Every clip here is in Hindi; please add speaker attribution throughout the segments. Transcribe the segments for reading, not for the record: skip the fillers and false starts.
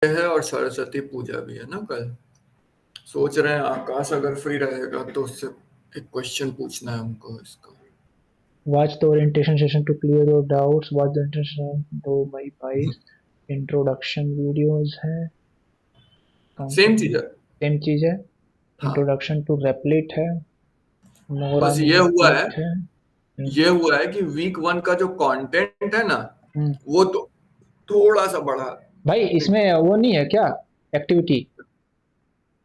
Speaker 1: है और सरस्वती पूजा भी है ना कल। सोच रहे हैं आकाश अगर फ्री रहेगा तो उससे एक क्वेश्चन पूछना है हमको इसका।
Speaker 2: Watch the orientation session to clear your doubts. Watch the orientation दो बाई 22 इंट्रोडक्शन वीडियोस है।
Speaker 1: सेम चीज है।
Speaker 2: सेम चीज है।
Speaker 1: हाँ,
Speaker 2: इंट्रोडक्शन टू रेपलेट है। नोरा
Speaker 1: बस
Speaker 2: मैनिपुलेट है।
Speaker 1: ये हुआ है कि वीक 1 का जो कंटेंट है ना,
Speaker 2: हम्म।
Speaker 1: वो तो थोड़ा सा बढ़ा।
Speaker 2: भाई इसमें वो नहीं है क्या, एक्टिविटी?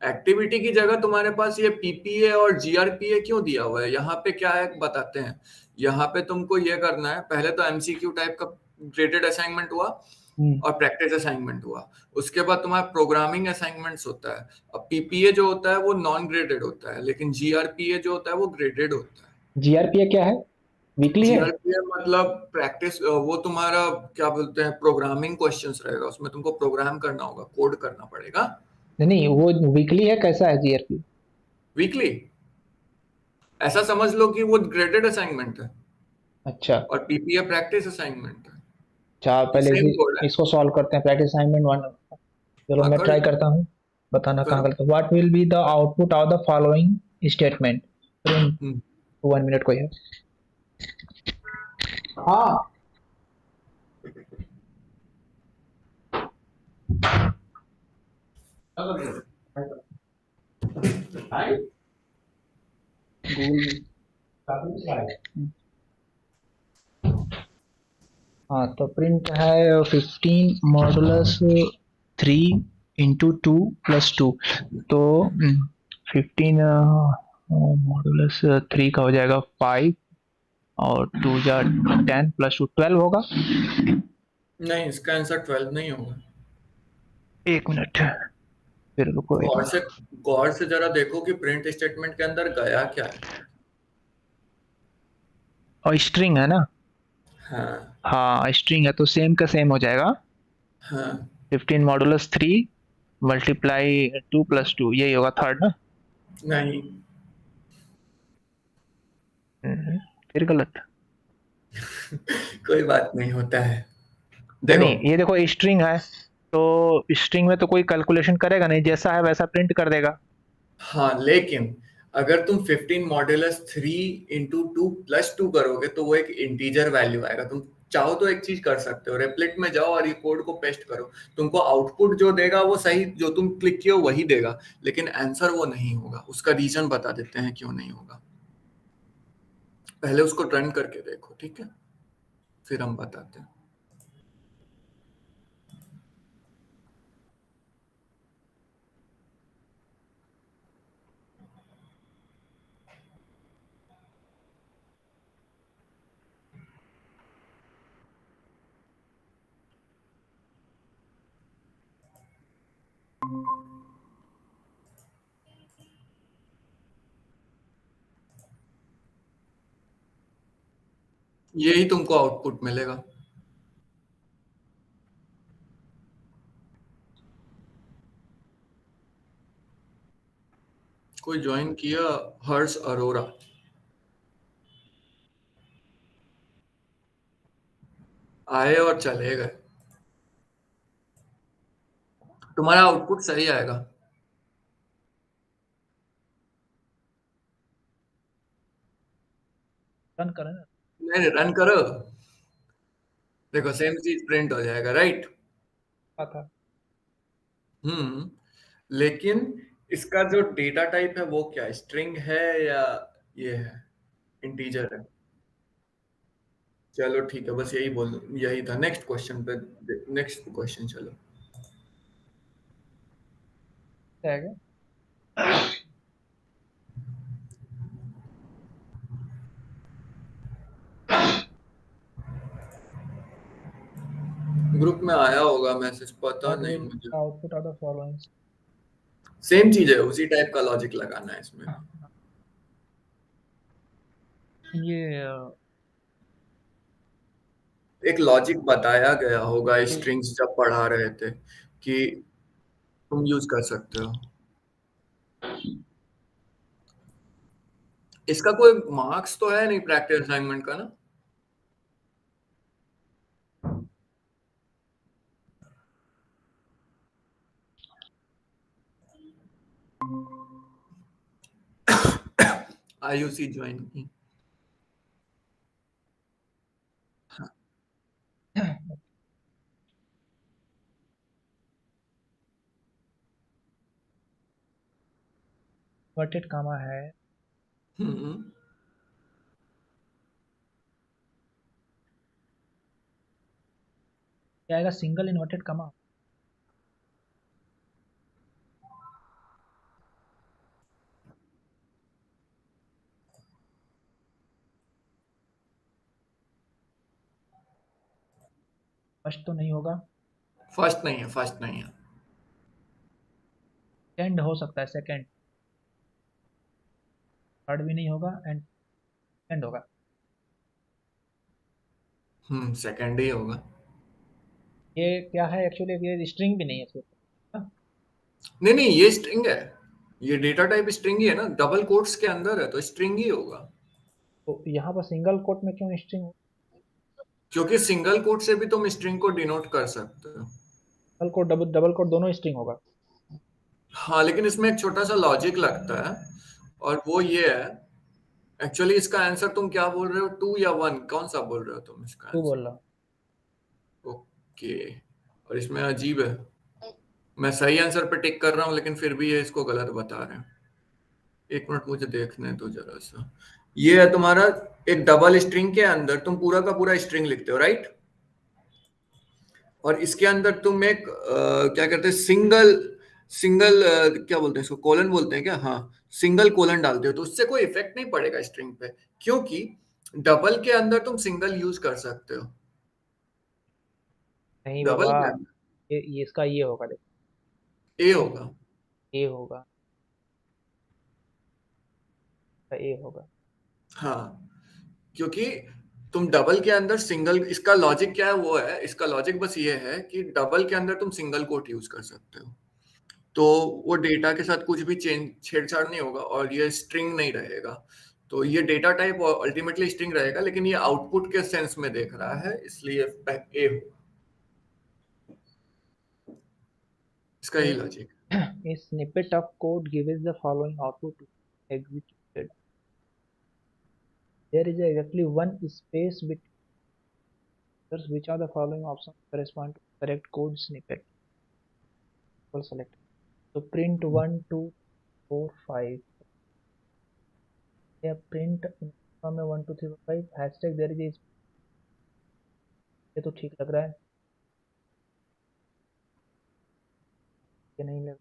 Speaker 1: एक्टिविटी की जगह तुम्हारे पास ये पीपीए और जीआरपीए क्यों दिया हुआ है? यहाँ पे क्या है बताते हैं। यहाँ पे तुमको ये करना है, पहले तो एमसीक्यू टाइप का ग्रेडेड असाइनमेंट हुआ
Speaker 2: हम्म।
Speaker 1: और प्रैक्टिस असाइनमेंट हुआ। उसके बाद तुम्हारा प्रोग्रामिंग असाइनमेंट्स होता है। अब पीपीए जो होता है वो नॉन ग्रेडेड होता है, लेकिन जीआरपीए जो होता है वो ग्रेडेड होता है।
Speaker 2: जीआरपीए क्या है? वीकली है?
Speaker 1: जीआरपीए मतलब प्रैक्टिस, वो तुम्हारा क्या बोलते हैं, प्रोग्रामिंग क्वेश्चंस रहेगा, उसमें तुमको प्रोग्राम करना होगा, कोड करना पड़ेगा।
Speaker 2: नहीं वो वीकली है, कैसा है जीआरपी?
Speaker 1: वीकली ऐसा समझ लो कि वो ग्रेडेड असाइनमेंट है
Speaker 2: अच्छा।
Speaker 1: और पीपीए प्रैक्टिस असाइनमेंट है।
Speaker 2: अच्छा
Speaker 1: ये
Speaker 2: पहले
Speaker 1: सेम कोड है।
Speaker 2: इसको सॉल्व करते हैं, प्रैक्टिस असाइनमेंट वन। चलो
Speaker 1: हाँ,
Speaker 2: मैं
Speaker 1: कर
Speaker 2: ट्राई
Speaker 1: लो।
Speaker 2: करता हूँ। बताना कहाँ
Speaker 1: करो।
Speaker 2: गलत है। What will be the output of the following statement?
Speaker 1: Hmm.
Speaker 2: 1 minute कोई है? हाँ। गूगल। हाँ तो प्रिंट है 15 मॉडुलस 3 × 2 + 2। तो 15 मॉडुलस 3 का हो जाएगा 5 और 2 जा 10 + 2 12 होगा।
Speaker 1: नहीं, इसका आंसर 12 नहीं होगा।
Speaker 2: 1 मिनट, फिर रुको एक
Speaker 1: गौर से
Speaker 2: मिनट।
Speaker 1: गौर से जरा देखो कि प्रिंट स्टेटमेंट के अंदर गया क्या है।
Speaker 2: और स्ट्रिंग है ना?
Speaker 1: हाँ।
Speaker 2: हाँ स्ट्रिंग है तो सेम का सेम हो जाएगा।
Speaker 1: हाँ।
Speaker 2: 15 मॉडुलस 3 मल्टीप्लाई 2 + 2 यही होगा थर्ड ना?
Speaker 1: नहीं।
Speaker 2: फिर गलत।
Speaker 1: कोई बात नहीं, होता है।
Speaker 2: नहीं
Speaker 1: देखो।
Speaker 2: नहीं ये देखो स्ट्रिंग है, तो स्ट्रिंग में तो कोई कैलकुलेशन करेगा नहीं, जैसा है वैसा प्रिंट कर देगा।
Speaker 1: हाँ, लेकिन अगर तुम 15 मॉड्यूलस 3 × 2 + 2 करोगे तो वो एक इंटीजर वैल्यू आएगा। तुम चाहो तो एक चीज कर सकते हो, रेपलेट में जाओ और ये कोड को पेस्ट करो। तुमको आउटपुट जो देगा वो सही, जो तुम क्लिक किए हो वही देगा, लेकिन आंसर वो नहीं होगा। उसका रीजन बता देते हैं क्यों नहीं होगा। पहले उसको रन करके देखो, ठीक है, फिर हम बताते हैं। यही तुमको आउटपुट मिलेगा। कोई ज्वाइन किया? हर्ष अरोरा। आए और चले गए। तुम्हारा आउटपुट सही आएगा।
Speaker 2: रन करें ना?
Speaker 1: नहीं, रन करो। देखो सेम चीज प्रिंट हो जाएगा, राइट।
Speaker 2: क्या था?
Speaker 1: हम्म। लेकिन इसका जो डेटा टाइप है वो क्या, स्ट्रिंग है या ये है, इंटीजर है? चलो ठीक है, बस यही बोल, यही था। नेक्स्ट क्वेश्चन पे, नेक्स्ट क्वेश्चन चलो।
Speaker 2: क्या है क्या?
Speaker 1: ग्रुप में आया होगा मैसेज, पता
Speaker 2: व्हाट
Speaker 1: नहीं
Speaker 2: विल
Speaker 1: मुझे।
Speaker 2: Output of the following?
Speaker 1: Same चीज है, उसी टाइप का लॉजिक लगाना है इसमें भी।
Speaker 2: ये
Speaker 1: एक लॉजिक बताया गया होगा स्ट्रिंग्स जब पढ़ा रहे थे, कि तुम यूज कर सकते हो। इसका कोई मार्क्स तो है नहीं प्रैक्टिस असाइनमेंट का ना? IUC ज्वाइन की। हाँ।
Speaker 2: इन्वर्टेड कामा है।
Speaker 1: हम्म।
Speaker 2: क्या आएगा? Single inverted comma. फर्स्ट तो नहीं होगा।
Speaker 1: फर्स्ट नहीं है, फर्स्ट नहीं है।
Speaker 2: सेकंड हो सकता है, सेकंड। थर्ड भी नहीं होगा एंड सेकंड होगा।
Speaker 1: सेकंड ही होगा।
Speaker 2: ये क्या है एक्चुअली? ये स्ट्रिंग भी नहीं है सिर्फ। हाँ,
Speaker 1: नहीं नहीं, ये स्ट्रिंग है। ये डेटा टाइप स्ट्रिंग ही है ना, डबल कोट्स के अंदर है तो स्ट्रिंग ही होगा।
Speaker 2: तो यहाँ पर सिंगल कोट में क्यों स्ट्रिंग?
Speaker 1: क्योंकि सिंगल कोट से भी तुम स्ट्रिंग को डिनोट कर सकते हो।
Speaker 2: Single quote, double double quote दोनों स्ट्रिंग होगा।
Speaker 1: हाँ, लेकिन इसमें एक छोटा सा लॉजिक लगता है, और वो ये है। एक्चुअली इसका आंसर तुम क्या बोल रहे हो, 2 या 1, कौन सा बोल रहे हो तुम इसका
Speaker 2: तू
Speaker 1: आंसर?
Speaker 2: बोल रहा।
Speaker 1: ओके। और इसमें अजीब है, मैं सही आंसर पे टिक कर रहा हूँ लेकिन फिर भी ये इसको गलत बता रहे हैं। एक मिनट मुझे देखने दो जरा सा। ये है तुम्हारा, एक डबल स्ट्रिंग के अंदर तुम पूरा का पूरा स्ट्रिंग लिखते हो, राइट? और इसके अंदर तुम एक क्या कहते हैं, सिंगल सिंगल क्या बोलते हैं इसको, कोलन बोलते हैं क्या? हाँ, सिंगल कोलन डालते हो तो उससे कोई इफेक्ट नहीं पड़ेगा स्ट्रिंग पे, क्योंकि डबल के अंदर तुम सिंगल यूज कर सकते हो।
Speaker 2: नहीं
Speaker 1: डबल
Speaker 2: बाबा,
Speaker 1: के अंदर
Speaker 2: ये इसका ये होगा, देखो।
Speaker 1: ए होगा।
Speaker 2: ए होगा, ए होगा।
Speaker 1: हाँ, क्योंकि तुम डबल के अंदर सिंगल, इसका लॉजिक क्या है वो है, इसका लॉजिक बस ये है कि डबल के अंदर तुम सिंगल कोट यूज कर सकते हो, तो वो डेटा के साथ कुछ भी चेंज छेड़छाड़ नहीं होगा और ये स्ट्रिंग नहीं रहेगा। तो ये डेटा टाइप अल्टीमेटली स्ट्रिंग रहेगा, लेकिन ये आउटपुट के सेंस में देख रहा है, इसलिए ए होगा। इसका
Speaker 2: A,
Speaker 1: यही logic.
Speaker 2: a snippet of code gives the following output to be executed. There is exactly one space between users. Which of the following options correspond to correct code snippet? We'll select. So print 1, 2, 4, 5. Yeah, print from a 1, 2, 3, 4, 5. Hashtag there is a, ये तो ठीक लग रहा है, ये नहीं लग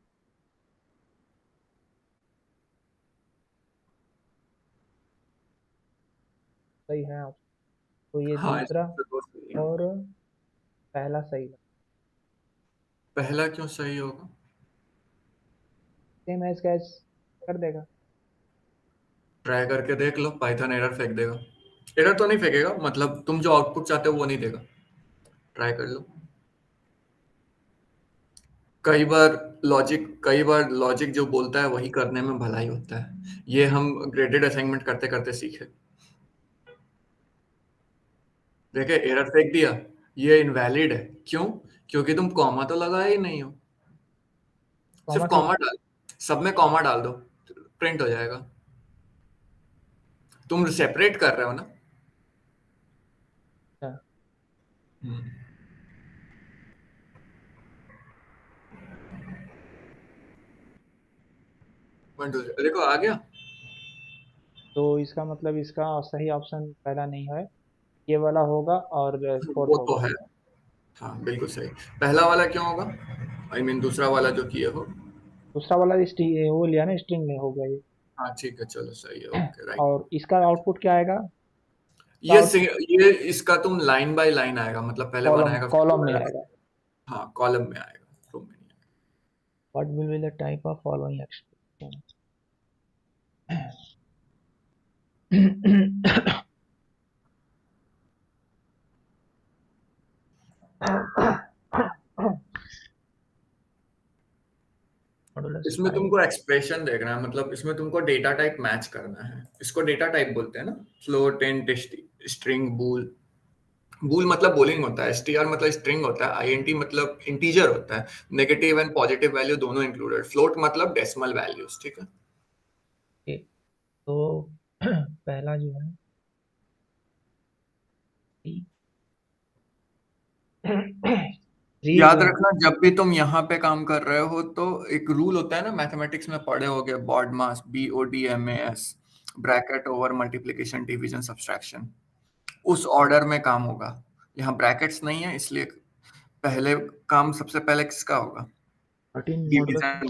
Speaker 2: सही है आप। तो ये
Speaker 1: हाँ,
Speaker 2: दूसरा
Speaker 1: इसमें से दो सही है।
Speaker 2: और पहला सही है।
Speaker 1: पहला क्यों सही होगा?
Speaker 2: सेम एज कैच कर देगा।
Speaker 1: ट्राई करके देख लो, पाइथन एरर फेंक देगा। एरर तो नहीं फेंकेगा, मतलब तुम जो आउटपुट चाहते हो वो नहीं देगा। ट्राई कर लो। कई बार लॉजिक जो बोलता है वही करने में भलाई होता है, ये हम ग्रेडेड असाइनमेंट करते करते सीखे। देखे, एरर फेंक दिया, ये इनवैलिड है। क्यों? क्योंकि तुम कॉमा तो लगाए ही नहीं हो। सिर्फ
Speaker 2: कॉमा क्यों?
Speaker 1: कॉमा डाल, सब में कॉमा डाल दो, प्रिंट हो जाएगा। तुम सेपरेट कर रहे हो ना।
Speaker 2: अच्छा,
Speaker 1: हम्म। देखो आ गया।
Speaker 2: तो इसका मतलब इसका सही ऑप्शन पहला नहीं है, ये वाला होगा और फोर्थ
Speaker 1: वो तो
Speaker 2: होगा।
Speaker 1: है। हाँ बिल्कुल सही। पहला वाला क्यों होगा? आई मीन दूसरा वाला जो किए हो।
Speaker 2: दूसरा वाला वो लिया ना, स्ट्रिंग में हो गया ये।
Speaker 1: हाँ ठीक है, चलो सही है, ओके राइट।
Speaker 2: और इसका आउटपुट क्या आएगा?
Speaker 1: ये ये इसका तुम लाइन बाय लाइन आएगा, मतलब पहले वन
Speaker 2: कॉलम
Speaker 1: आएगा फिर
Speaker 2: कॉलम
Speaker 1: टू
Speaker 2: में
Speaker 1: आएगा।
Speaker 2: आएगा।
Speaker 1: हाँ, कॉलम में आएगा, रो में नहीं
Speaker 2: what will be the type of following expression?
Speaker 1: आएगा। इसमें तुमको एक्सप्रेशन देखना है, मतलब इसमें तुमको डेटा टाइप मैच करना है। इसको डेटा टाइप बोलते हैं ना, फ्लोट, इंट, स्ट्रिंग, बूल। बूल मतलब बूलिंग होता है, str मतलब स्ट्रिंग होता है, int मतलब इंटीजर होता है, नेगेटिव एंड पॉजिटिव वैल्यू दोनों इंक्लूडेड, फ्लोट मतलब डेसिमल वैल्यूज, ठीक है।
Speaker 2: तो पहला जो है
Speaker 1: याद रखना जब भी तुम यहाँ पे काम कर रहे हो तो एक रूल होता है ना, मैथमेटिक्स में पढ़े होगे, BODMAS, BODMAS, bracket over multiplication division subtraction, उस ऑर्डर में काम होगा। यहाँ ब्रैकेट्स नहीं है, इसलिए पहले काम सबसे पहले किसका होगा?
Speaker 2: 13 मॉडुलस।
Speaker 1: डिवीजन।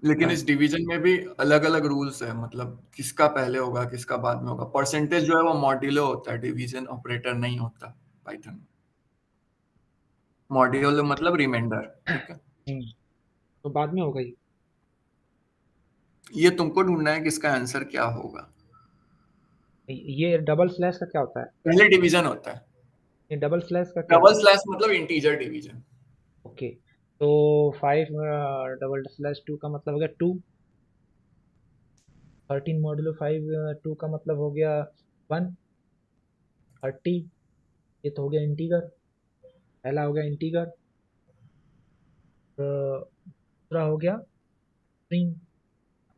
Speaker 1: लेकिन इस डिवीजन में भी अलग अलग रूल्स है, मतलब किसका पहले होगा किसका बाद में होगा। परसेंटेज जो है वो मॉड्यूलो होता है, डिवीजन ऑपरेटर नहीं होता पाइथन में। मॉड्यूलो मतलब रिमाइंडर, ठीक है।
Speaker 2: तो बाद में होगा
Speaker 1: ये तुमको ढूंढना है कि इसका आंसर क्या होगा।
Speaker 2: ये डबल स्लैश का क्या होता है?
Speaker 1: पहले डिवीजन होता है।
Speaker 2: ये डबल स्लैश का क्या
Speaker 1: डबल
Speaker 2: होता
Speaker 1: स्लैश मतलब इंटीजर डिवीजन।
Speaker 2: है? ओके, तो 5 डबल स्लैश 2 का मतलब हो गया 2। 13 मॉडुलो 5 2 का मतलब हो गया 1। 30, ये तो हो गया इंटीगर, पहला हो गया इंटीगर। दूसरा हो गया स्ट्रिंग,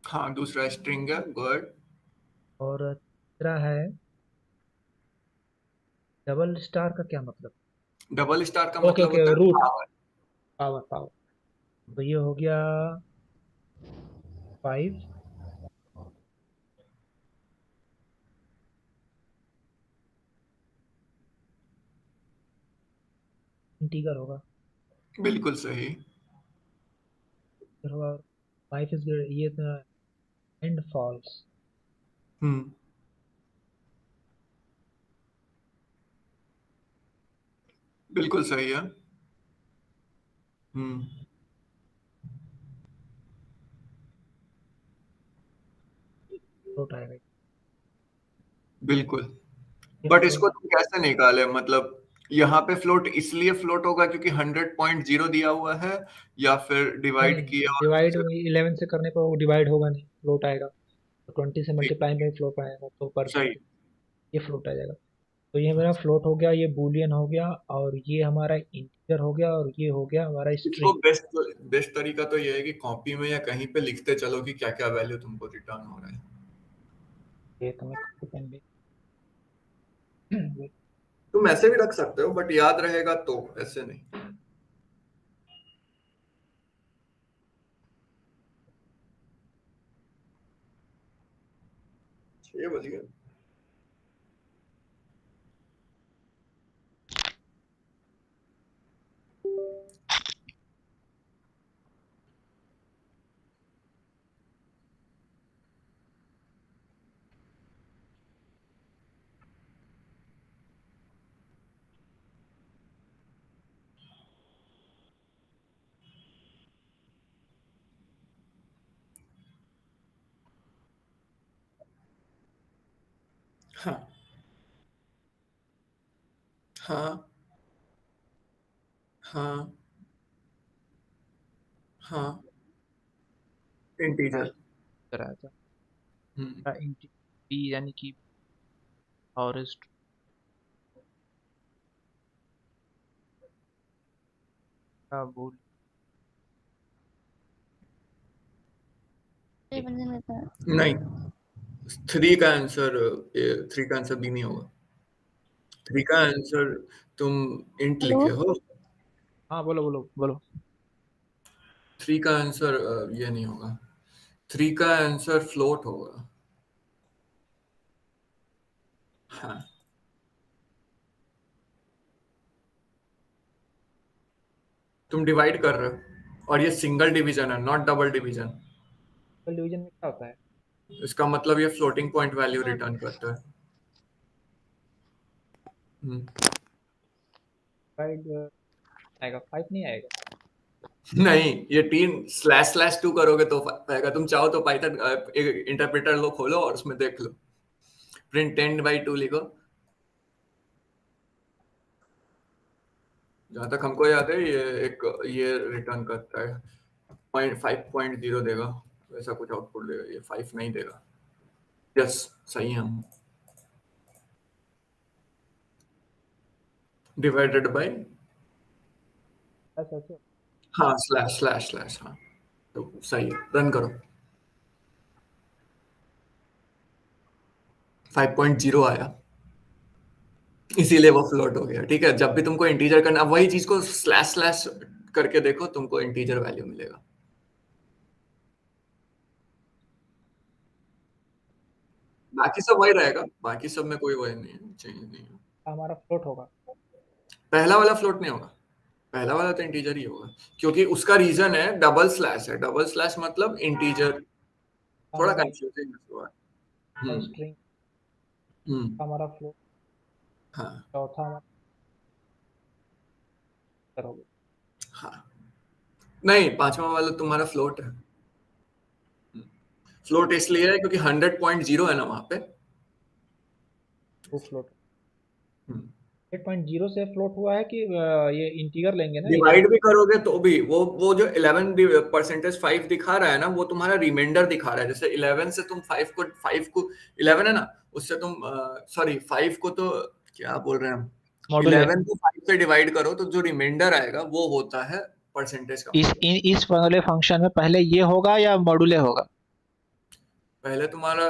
Speaker 1: हाँ, दूसरा स्ट्रिंग है, गुड।
Speaker 2: और तीसरा है डबल स्टार का क्या मतलब?
Speaker 1: डबल स्टार का
Speaker 2: ओके
Speaker 1: मतलब
Speaker 2: ओके,
Speaker 1: होता है
Speaker 2: रूट,
Speaker 1: पावर।
Speaker 2: Power power. तो ये हो गया 5 इंटीगर होगा,
Speaker 1: बिल्कुल सही।
Speaker 2: फिर होगा 5 इज ये एंड फॉल्स।
Speaker 1: हम्म, बिल्कुल सही है। हम्म,
Speaker 2: फ्लोट आएगा
Speaker 1: बिल्कुल।
Speaker 2: ये
Speaker 1: बट
Speaker 2: फ्लोट।
Speaker 1: इसको तुम कैसे निकाले, मतलब यहाँ पे फ्लोट इसलिए फ्लोट होगा क्योंकि 100.0 दिया हुआ है, या फिर
Speaker 2: नहीं
Speaker 1: डिवाइड
Speaker 2: नहीं,
Speaker 1: किया और
Speaker 2: डिवाइड
Speaker 1: दूसरे।
Speaker 2: 11 से करने पर वो डिवाइड होगा नहीं, फ्लोट आएगा। तो 20 से
Speaker 1: ठीक,
Speaker 2: मल्टीप्लाई में फ्लोट आएगा, तो पर
Speaker 1: सही।
Speaker 2: ये फ्लोट आ जाएगा। तो ये मेरा फ्लोट हो गया, ये बूलियन हो गया, और ये हमारा इंटीजर हो गया, और ये हो गया हमारा
Speaker 1: इसको
Speaker 2: स्ट्रिंग।
Speaker 1: बेस्ट बेस्ट तरीका तो ये है कि कॉपी में या कहीं पे लिखते चलो कि क्या क्या वैल्यू तुमको रिटर्न हो रहा है।
Speaker 2: ये तो मैं कॉपी पेन भी
Speaker 1: तुम ऐसे भी रख सकते हो, बट याद रहेगा तो, ऐसे नहीं। 6 बज गए। हाँ, हाँ, हाँ, हाँ, इंटीजर।
Speaker 2: कराया था
Speaker 1: हम्म,
Speaker 2: इंटी बी, यानी कि और बोल
Speaker 1: नहीं, 3 का आंसर, 3 का आंसर भी नहीं होगा। 3 का आंसर तुम इंट
Speaker 3: हेलो।
Speaker 1: लिखे हो।
Speaker 2: हाँ बोलो बोलो बोलो।
Speaker 1: 3 का आंसर ये नहीं होगा। 3 का आंसर फ्लोट होगा। हाँ, तुम डिवाइड कर रहे हो और ये सिंगल डिवीजन है, नॉट डबल डिवीजन।
Speaker 2: डिवीजन में क्या होता है?
Speaker 1: इसका मतलब ये फ्लोटिंग पॉइंट वैल्यू रिटर्न करता है। हम्म,
Speaker 2: डिवाइड आएगा 5 नहीं आएगा?
Speaker 1: नहीं, ये 3 स्लैश स्लैश 2 करोगे तो आएगा। तुम चाहो तो पाइथन इंटरप्रेटर लो, खोलो और उसमें देख लो, प्रिंट 10/2 लिखो। जहां तक हमको याद है ये एक ये रिटर्न करता है, 5.0 देगा, वैसा कुछ आउटपुट देगा। ये 5 नहीं देगा। यस, सही है हम। डिवाइडेड बाय,
Speaker 2: ऐसा ऐसे।
Speaker 1: हाँ, स्लैश स्लैश स्लैश, हाँ। तो सही है, रन करो। 5.0 आया, इसीलिए वो फ्लोट हो गया। ठीक है, जब भी तुमको इंटीजर करना, अब वही चीज को स्लैश स्लैश करके देखो, तुमको इंटीजर वैल्यू मिलेगा। बाकी सब वही रहेगा, बाकी सब में कोई वही नहीं है, चेंज नहीं है।
Speaker 2: हमारा फ्लोट होगा।
Speaker 1: पहला वाला फ्लोट नहीं होगा, पहला वाला तो इंटीजर ही होगा, क्योंकि उसका रीजन है डबल स्लैश है। डबल स्लैश मतलब इंटीजर, थोड़ा
Speaker 2: हमारा
Speaker 1: कंफ्यूजिंग है थोड़ा। हम्म।
Speaker 2: स्ट्रिंग
Speaker 1: हम्म।
Speaker 2: हमारा फ्लोट,
Speaker 1: हाँ।
Speaker 2: चौथा हमारा करोगे।
Speaker 1: हाँ, नहीं, पांचवा वाला तुम्हारा फ्लोट है। फ्लोट इसलिए है क्योंकि 100.0 है ना वहां पे।
Speaker 2: वो फ्लोट
Speaker 1: हम्म।
Speaker 2: 8.0 से फ्लोट हुआ है कि ये इंटीगर लेंगे ना एक
Speaker 1: डिवाइड भी करोगे तो भी वो जो 11% 5 दिखा रहा है ना, वो तुम्हारा रिमाइंडर दिखा रहा है। जैसे 11 से तुम 5 को 11 है ना, उससे तुम सॉरी 5 को तो क्या बोल रहे हैं हम,
Speaker 2: मॉड्यूल
Speaker 1: 11 को 5 से डिवाइड करो तो जो रिमाइंडर आएगा वो होता है परसेंटेज का
Speaker 2: इस
Speaker 1: मॉड्यूल।
Speaker 2: इस वाले फंक्शन में पहले ये होगा या मॉड्यूले होगा?
Speaker 1: पहले तुम्हारा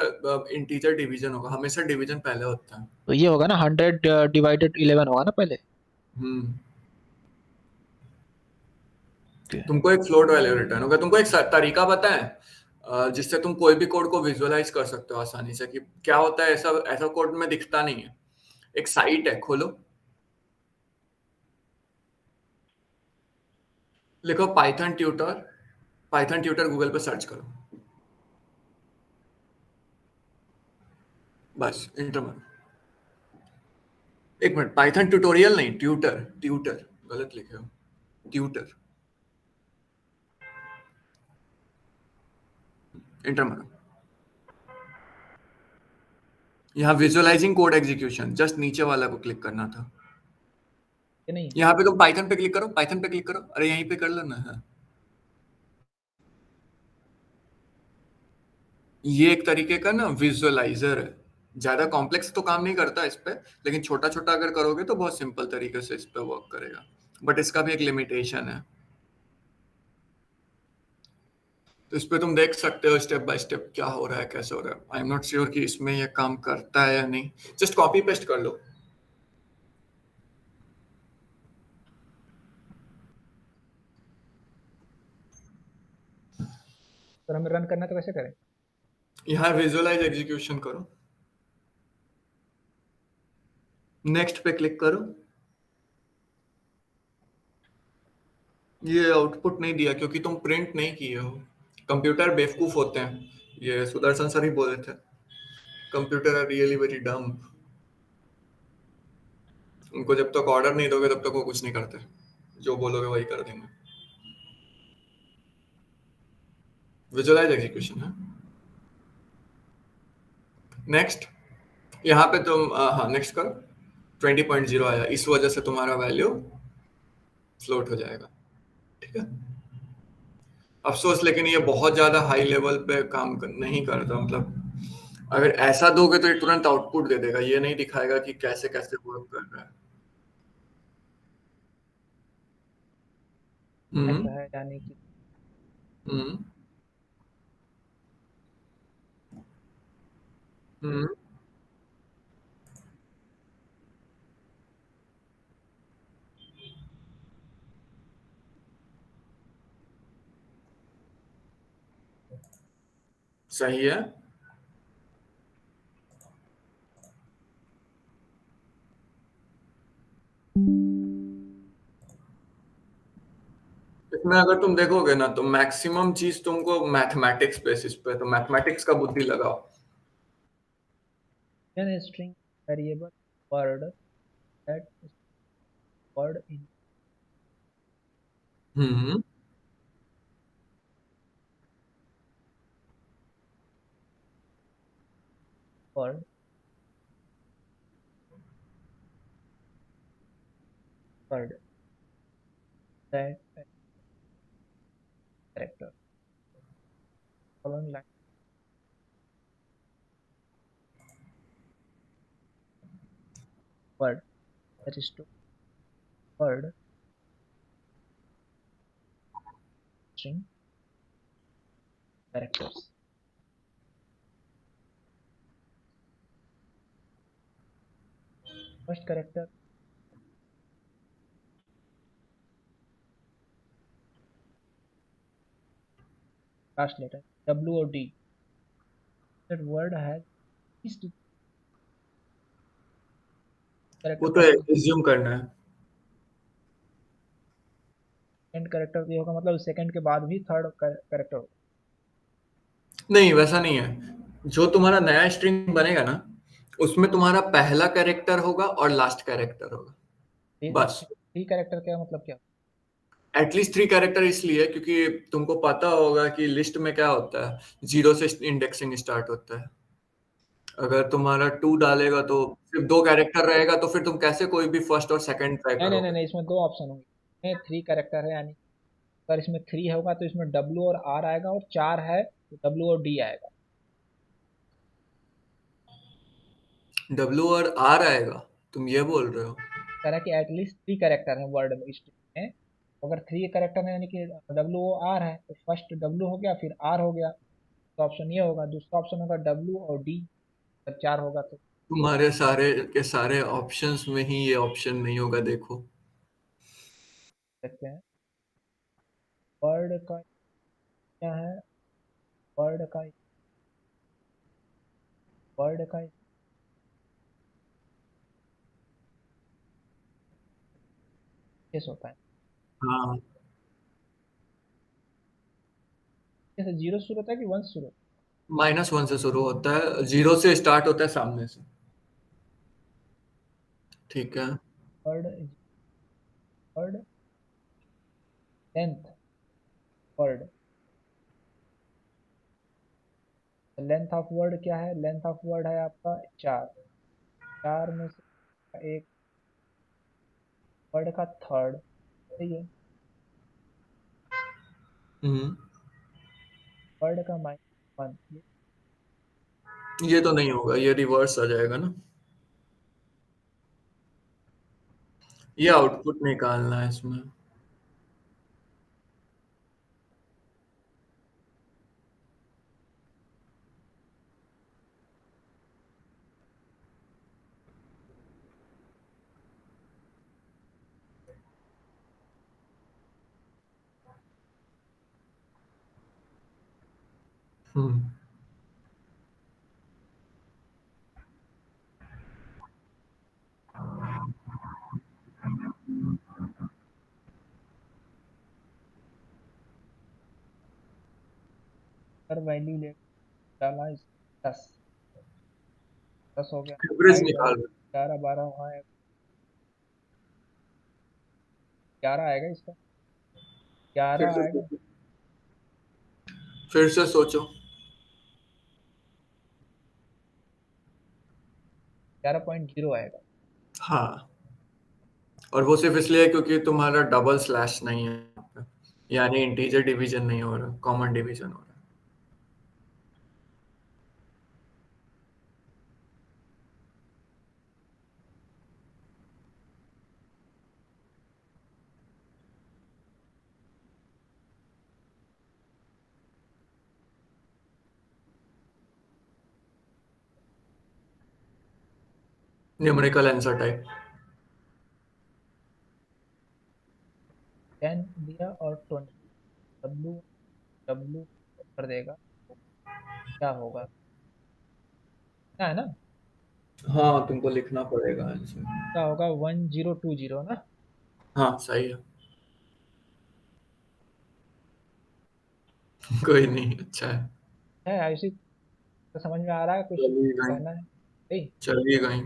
Speaker 1: इंटीजर डिवीजन होगा, हमेशा डिवीजन पहले होता है।
Speaker 2: तो ये होगा ना 100/11 होगा ना पहले।
Speaker 1: हम्म।
Speaker 2: Okay.
Speaker 1: तुमको एक फ्लोट वैल्यू रिटर्न होगा। तुमको एक तरीका पता है जिससे तुम कोई भी कोड को विजुअलाइज कर सकते हो आसानी से, कि क्या होता है। ऐसा ऐसा कोड में दिखता नहीं है। एक साइट है, खोलो, लिखो Python tutor. Python tutor Google पे सर्च करो, बस इंटर मारो। एक मिनट, पाइथन ट्यूटोरियल नहीं, ट्यूटर, ट्यूटर गलत लिखे हो, ट्यूटर, इंटर मारो। यहाँ विजुअलाइजिंग कोड एग्जीक्यूशन, जस्ट नीचे वाला को क्लिक करना था।
Speaker 2: ये नहीं।
Speaker 1: यहाँ पे तुम पाइथन पे क्लिक करो, पाइथन पे क्लिक करो, अरे यहीं पे कर लो ना। हाँ। ये एक तरीके का ना विजुअलाइजर है। ज्यादा कॉम्प्लेक्स तो काम नहीं करता इस पे, लेकिन छोटा छोटा अगर करोगे तो बहुत सिंपल तरीके से इस पे वर्क करेगा। बट इसका भी एक लिमिटेशन है। तो इस पे तुम देख सकते हो स्टेप बाय स्टेप क्या हो रहा है, कैसे हो रहा है। आई एम नॉट श्योर कि इसमें ये काम करता है या नहीं। जस्ट कॉपी पेस्ट कर लो।
Speaker 2: तो हमें रन करना है तो कैसे करें?
Speaker 1: यहाँ विजुअलाइज एग्जीक्यूशन करो, नेक्स्ट पे क्लिक करो। ये आउटपुट नहीं दिया क्योंकि तुम प्रिंट नहीं किए हो। कंप्यूटर बेवकूफ होते हैं, ये सुदर्शन सर ही बोले थे। कंप्यूटर आर रियली वेरी डम। उनको जब तक ऑर्डर नहीं दोगे तब तक वो कुछ नहीं करते, जो बोलोगे वही कर देंगे। विजुअलाइज एग्जीक्यूशन है। नेक्स्ट, यहाँ पे तुम हाँ नेक्स्ट करो। 20.0 आया, इस वजह से तुम्हारा वैल्यू फ्लोट हो जाएगा। ठीक है। अफसोस, लेकिन ये बहुत ज्यादा हाई लेवल पे नहीं करता। मतलब अगर ऐसा दोगे तो ये तुरंत आउटपुट दे देगा, ये नहीं दिखाएगा कि कैसे कैसे वर्क कर रहा है। हम्म।
Speaker 2: ऐसा है यानी कि
Speaker 1: हम्म। हम्म। सही है। इसमें अगर तुम देखोगे ना तो मैक्सिमम चीज तुमको मैथमेटिक्स बेसिस पे, तो मैथमेटिक्स का बुद्धि लगाओ।
Speaker 2: an string variable word that is word in
Speaker 1: hmm.
Speaker 2: word word that character following line word that is to word string characters. First character, last letter, W और D, that word has least
Speaker 1: वो
Speaker 2: कैरेक्टर
Speaker 1: तो
Speaker 2: फर्स्ट,
Speaker 1: एज्यूम करना है।
Speaker 2: सेकंड कैरेक्टर ये होगा, मतलब सेकंड के बाद भी थर्ड कैरेक्टर होगा।
Speaker 1: नहीं, वैसा नहीं है। जो तुम्हारा नया स्ट्रिंग बनेगा ना, उसमें तुम्हारा पहला कैरेक्टर होगा और लास्ट कैरेक्टर होगा, बस।
Speaker 2: थ्री कैरेक्टर क्या मतलब क्या?
Speaker 1: एटलीस्ट 3 कैरेक्टर इसलिए क्योंकि तुमको पता होगा कि लिस्ट में क्या होता है, 0 से इंडेक्सिंग स्टार्ट होता है। अगर तुम्हारा 2 डालेगा तो सिर्फ 2 कैरेक्टर रहेगा, तो फिर तुम कैसे कोई भी फर्स्ट और सेकंड ट्राई
Speaker 2: नहीं नहीं नहीं
Speaker 1: करोगे?
Speaker 2: नहीं, इसमें दो ऑप्शन होंगे, थ्री कैरेक्टर है यानी अगर इसमें थ्री होगा तो इसमें डब्ल्यू और आर आएगा, और चार है तो डब्ल्यू और डी आएगा।
Speaker 1: डब्ल्यू और आर आएगा, तुम ये बोल रहे हो?
Speaker 2: कह रहा है कि एटलीस्ट थ्री कैरेक्टर है वर्ड में, स्ट्रिंग में। अगर थ्री कैरेक्टर है यानी कि डब्ल्यू ओ आर है, तो फर्स्ट डब्ल्यू हो गया फिर आर हो गया, तो ऑप्शन ये होगा। दूसरा ऑप्शन होगा डब्ल्यू और डी, अगर चार होगा तो
Speaker 1: तुम्हारे सारे के सारे ऑप्शंस में ही ये ऑप्शन नहीं होगा, देखो।
Speaker 2: देखते हैं वर्ड का क्या है। वर्ड का वर्ड का केस होता है,
Speaker 1: हाँ,
Speaker 2: जैसे जीरो शुरू होता है कि वन शुरू होता
Speaker 1: -1 से शुरू होता है, 0 से स्टार्ट होता है सामने से। ठीक है।
Speaker 2: है। Word, word length, word length of word क्या है? लेंथ ऑफ वर्ड है आपका चार, चार में से एक वर्ड का थर्ड, सही है।
Speaker 1: हम्म।
Speaker 2: वर्ड का -1,
Speaker 1: ये तो नहीं होगा, ये रिवर्स आ जाएगा ना। ये आउटपुट निकालना है इसमें। हम्म।
Speaker 2: अगर वैल्यू ले डाला इस 10, 10 हो गया,
Speaker 1: एवरेज
Speaker 2: फाइव है,
Speaker 1: निकाल।
Speaker 2: 11 12 है, 11 आएगा इसका,
Speaker 1: फिर
Speaker 2: 11
Speaker 1: से
Speaker 2: आएगा,
Speaker 1: सोचो, फिर से सोचो।
Speaker 2: 11.0 आएगा।
Speaker 1: हाँ, और वो सिर्फ इसलिए क्योंकि तुम्हारा डबल स्लैश नहीं है यहाँ पे। यानी इंटीजर डिवीजन नहीं हो रहा, कॉमन डिवीजन हो रहा है। Numerical answer type.
Speaker 2: 10 दिया और 20, डब्ल्यू डब्ल्यू कर देगा तो क्या होगा, क्या है ना,
Speaker 1: हाँ, तुमको लिखना पड़ेगा आंसर।
Speaker 2: क्या होगा 1020 ना।
Speaker 1: हाँ, सही है। कोई नहीं, अच्छा है।
Speaker 2: है आयुषी, तो समझ में आ रहा है कुछ
Speaker 1: चलिए गई।
Speaker 2: कहना है? सही।
Speaker 1: चलिए गई।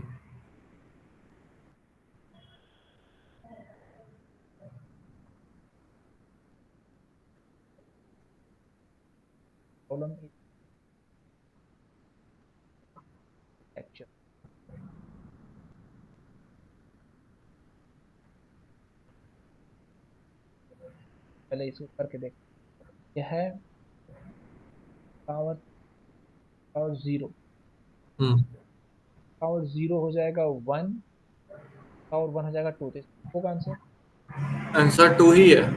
Speaker 2: प्रॉब्लम इज एक्चुअल, पहले इसको करके देख। यह है पावर, पावर जीरो,
Speaker 1: हम्म।
Speaker 2: पावर जीरो हो जाएगा वन, पावर वन हो जाएगा टू, तो होगा आंसर।
Speaker 1: आंसर 2 ही है,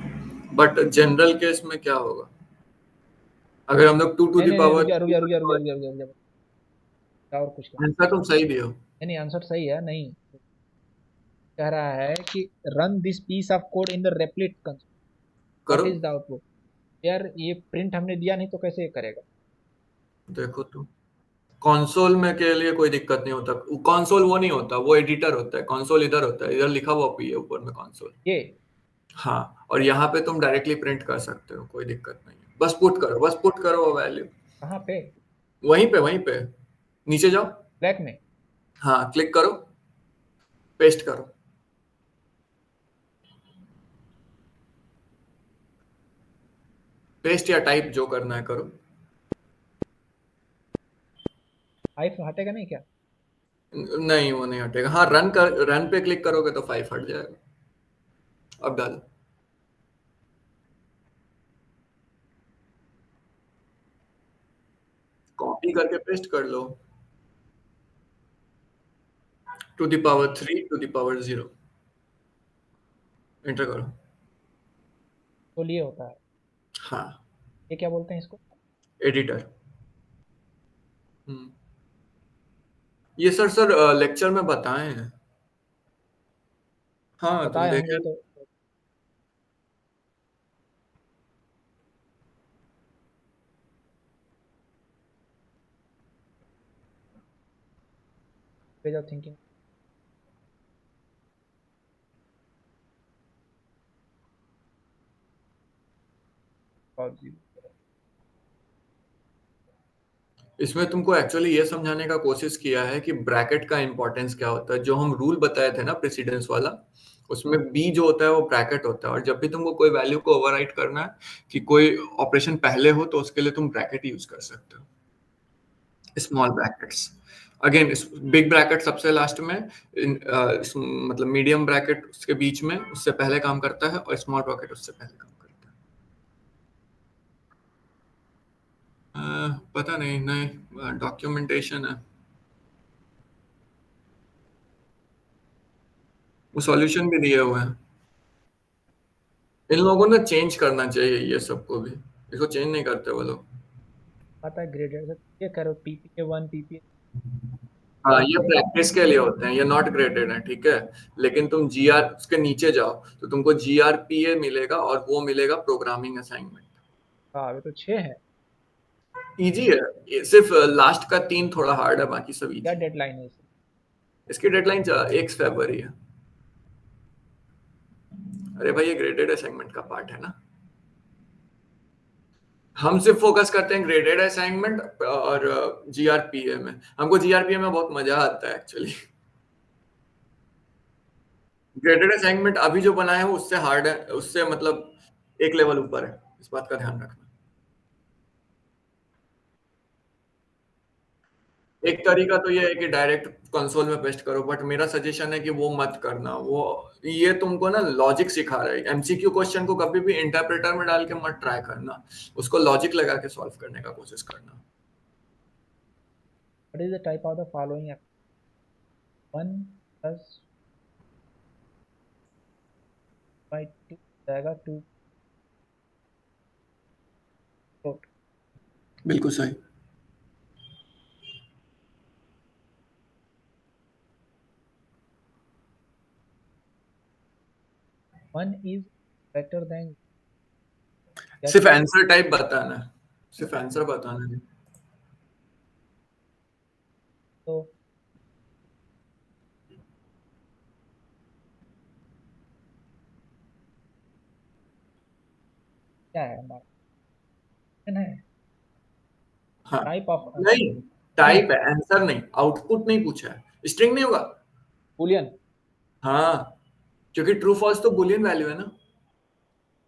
Speaker 1: बट जनरल केस में क्या होगा? अगर हम लोग 2 टू
Speaker 2: नहीं
Speaker 1: द
Speaker 2: नहीं नहीं, रुक
Speaker 1: पावर
Speaker 2: जा रुक जा रुक जा रुक जा रुक जा रुक जा, और कुछ क्या?
Speaker 1: आंसर तुम सही दियो।
Speaker 2: नहीं नहीं, आंसर सही है नहीं, कह रहा है कि run this piece of code in the Replit console, what
Speaker 1: करो,
Speaker 2: इज द आउटपुट। यार ये प्रिंट हमने दिया नहीं तो कैसे ये करेगा।
Speaker 1: देखो तुम कंसोल में के लिए कोई दिक्कत नहीं होता। कंसोल वो नहीं होता, वो एडिटर होता है। कंसोल इधर होता है, इधर लिखा हुआ भी है ऊपर में कंसोल।
Speaker 2: ये
Speaker 1: हाँ, और यहाँ पे तुम डायरेक्टली प्रिंट कर सकते हो, कोई दिक्कत नहीं है। बस पुट करो वो वैल्यू।
Speaker 2: कहाँ पे?
Speaker 1: वहीं पे नीचे जाओ।
Speaker 2: ब्लैक में?
Speaker 1: हाँ, क्लिक करो, पेस्ट करो। पेस्ट या टाइप जो करना है करो।
Speaker 2: फाइव हटेगा नहीं क्या?
Speaker 1: नहीं, वो नहीं हटेगा। हाँ, रन पे क्लिक करोगे तो 5 हट जाएगा। अब डालो। कॉपी करके पेस्ट कर लो। To the power 3 to the power 0। Enter करो।
Speaker 2: तो लिए होता है।
Speaker 1: हाँ,
Speaker 2: ये क्या बोलते हैं इसको?
Speaker 1: एडिटर। हम्म। ये सर लेक्चर में बताए हैं। हाँ, तुम
Speaker 2: बताए होंगे
Speaker 1: देखे।
Speaker 2: तो। Ways of thinking.
Speaker 1: इसमें तुमको एक्चुअली ये समझाने का कोशिश किया है कि ब्रैकेट का इंपॉर्टेंस क्या होता है। जो हम रूल बताए थे ना प्रेसिडेंस वाला, उसमें बी जो होता है वो ब्रैकेट होता है। और जब भी तुमको कोई वैल्यू को ओवरराइट करना है कि कोई ऑपरेशन पहले हो, तो उसके लिए तुम ब्रैकेट यूज कर सकते हो, small brackets. Again, big bracket सबसे लास्ट में, मतलब मीडियम ब्रैकेट उसके बीच में, उससे पहले काम करता है, और स्मॉल ब्रैकेट उससे पहले काम करता है। पता नहीं, नहीं डॉक्यूमेंटेशन है, वो सॉल्यूशन भी दिए हुए हैं। इन लोगों ने चेंज करना चाहिए ये सबको भी। इसको चेंज नहीं करते वो लोग।
Speaker 2: आता है ग्रेडेड। ये करो पीपीए 1 पीपीए।
Speaker 1: हाँ, ये प्रैक्टिस के लिए होते हैं, ये नॉट ग्रेडेड है, ठीक है। लेकिन तुम जीआर उसके नीचे जाओ तो तुमको जीआरपीए मिलेगा, और वो मिलेगा प्रोग्रामिंग असाइनमेंट।
Speaker 2: हाँ अभी तो 6 है।
Speaker 1: इजी है। ये सिर्फ लास्ट का 3 थोड़ा हार्ड है, बाकी सब
Speaker 2: क्या
Speaker 1: इजी।
Speaker 2: डेडलाइन है इसकी?
Speaker 1: इसकी डेडलाइन 1 फरवरी है। अरे भाई, ये ग्रेडेड असाइनमेंट का पार्ट है ना। हम सिर्फ फोकस करते हैं ग्रेडेड असाइनमेंट और जीआरपीए में। हमको जीआरपीए में बहुत मजा आता है एक्चुअली। ग्रेडेड असाइनमेंट अभी जो बना है वो उससे हार्ड है, उससे मतलब एक लेवल ऊपर है। इस बात का ध्यान रखना। एक तरीका तो ये है कि डायरेक्ट कंसोल में पेस्ट करो, बट मेरा सजेशन है कि वो मत करना। वो ये तुमको ना लॉजिक सिखा रहा है। एमसीक्यू क्वेश्चन को कभी भी इंटरप्रेटर में डाल के मत ट्राई करना, उसको लॉजिक लगा के सॉल्व करने का कोशिश करना।
Speaker 2: What is the type of the following? 1+2 जाएगा 2 फ्लोट।
Speaker 1: बिल्कुल सही।
Speaker 2: 1 इज ग्रेटर देन क्या
Speaker 1: सिर्फ
Speaker 2: चाहिए?
Speaker 1: आंसर टाइप बताना है, सिर्फ आंसर बताना है।
Speaker 2: तो क्या है हमारा ऑप्शन है?
Speaker 1: हाँ,
Speaker 2: टाइप ऑफ
Speaker 1: नहीं,
Speaker 2: स्ट्रिंग
Speaker 1: टाइप है, आंसर नहीं। आउटपुट नहीं पूछा है, स्ट्रिंग नहीं होगा।
Speaker 2: बूलियन।
Speaker 1: हाँ, क्योंकि ट्रू फॉल्स तो बुलियन वैल्यू है ना।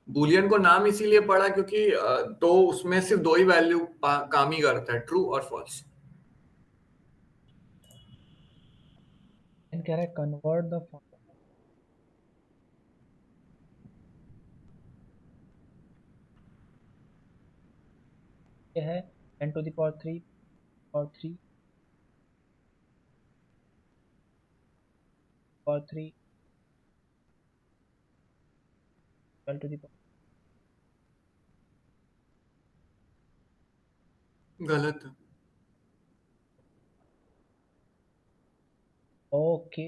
Speaker 1: बुलियन को नाम इसीलिए पड़ा क्योंकि तो उसमें सिर्फ दो ही वैल्यू काम ही करता है, ट्रू और फॉल्स।
Speaker 2: एंड कह रहा है कन्वर्ट द ये है 10⁻³ और 3 12⁻।
Speaker 1: गलत है।
Speaker 2: ओके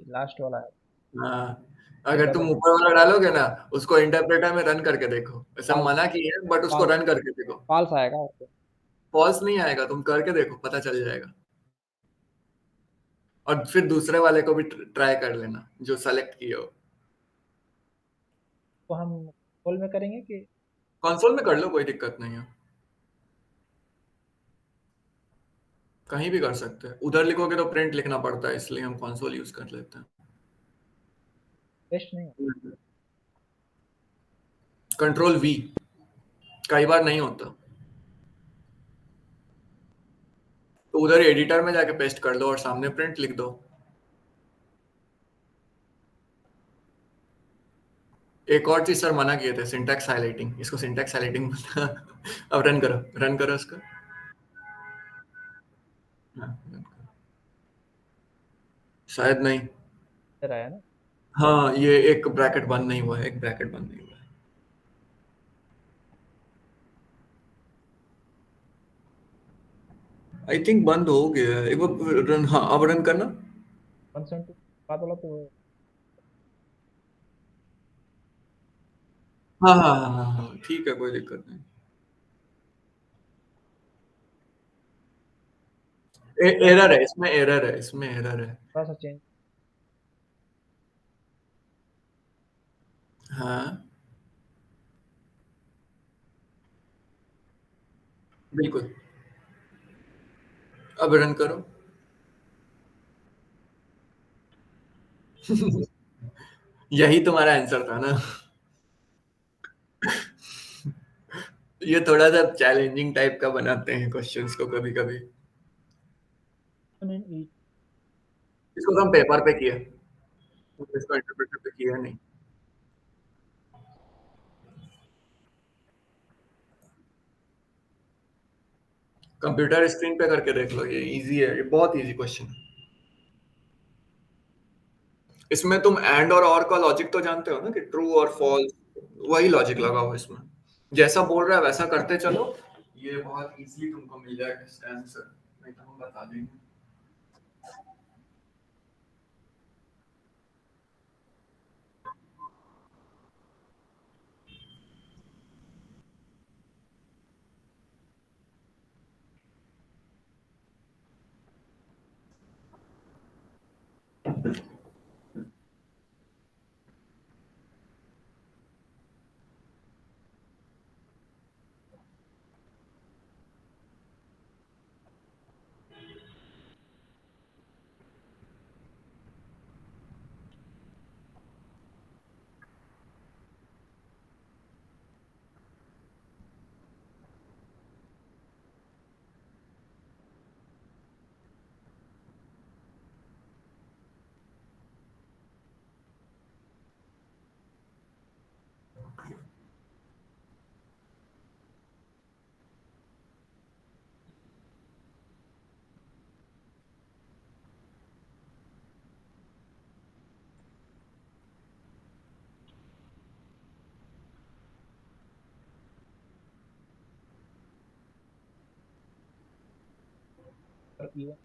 Speaker 2: लास्ट वाला है।
Speaker 1: हाँ, अगर तुम ऊपर वाला डालोगे ना, उसको इंटरप्रेटर में रन करके देखो, ऐसा मना किया है बट उसको रन करके देखो,
Speaker 2: फॉल्स आएगा।
Speaker 1: फॉल्स नहीं आएगा, तुम करके देखो, पता चल जाएगा। और फिर दूसरे वाले को भी ट्राई कर लेना जो सेलेक्ट किए हो।
Speaker 2: तो हम कॉल में करेंगे कि
Speaker 1: कंसोल में कर लो, कोई दिक्कत नहीं है, कहीं भी कर सकते हैं। उधर लिखोगे तो प्रिंट लिखना पड़ता है, इसलिए हम कंसोल यूज कर लेते
Speaker 2: टेस्ट नहीं
Speaker 1: हैं। कंट्रोल वी, कई बार नहीं होता, तो उधर एडिटर में जाके पेस्ट कर दो और सामने प्रिंट लिख दो। एक और चीज सर मना किए थे, सिंटैक्स हाइलाइटिंग, इसको सिंटैक्स हाइलाइटिंग बोलता है। अब रन करो इसको। हाँ, run करो। शायद नहीं।
Speaker 2: कर रहा है ना।
Speaker 1: हाँ, ये एक ब्रैकेट बंद नहीं हुआ है, एक ब्रैकेट बंद नहीं हुआ है। आई थिंक बंद हो गया है एक बार रन। हाँ, अब रन करना।
Speaker 2: 172 बात वाला तो
Speaker 1: हाँ हाँ हाँ हाँ हाँ, ठीक है, कोई दिक्कत नहीं। एरर है इसमें, एरर है इसमें, एरर है।
Speaker 2: थोड़ा सा चेंज।
Speaker 1: हाँ, बिल्कुल। अब रन करो। यही तुम्हारा आंसर था ना। ये थोड़ा सा चैलेंजिंग टाइप का बनाते हैं क्वेश्चंस को कभी कभी। इसको तो हम पेपर पे किए, इसको इंटरप्रेटर पे किया नहीं। कंप्यूटर स्क्रीन पे करके देख लो, ये इजी है, ये बहुत इजी क्वेश्चन है। इसमें तुम एंड और का लॉजिक तो जानते हो ना, कि ट्रू और फॉल्स, वही लॉजिक लगाओ इसमें। जैसा बोल रहा है वैसा करते चलो, ये बहुत इजीली तुमको मिल जाएगा इसका आंसर, नहीं तो हम बता देंगे।
Speaker 2: और इवन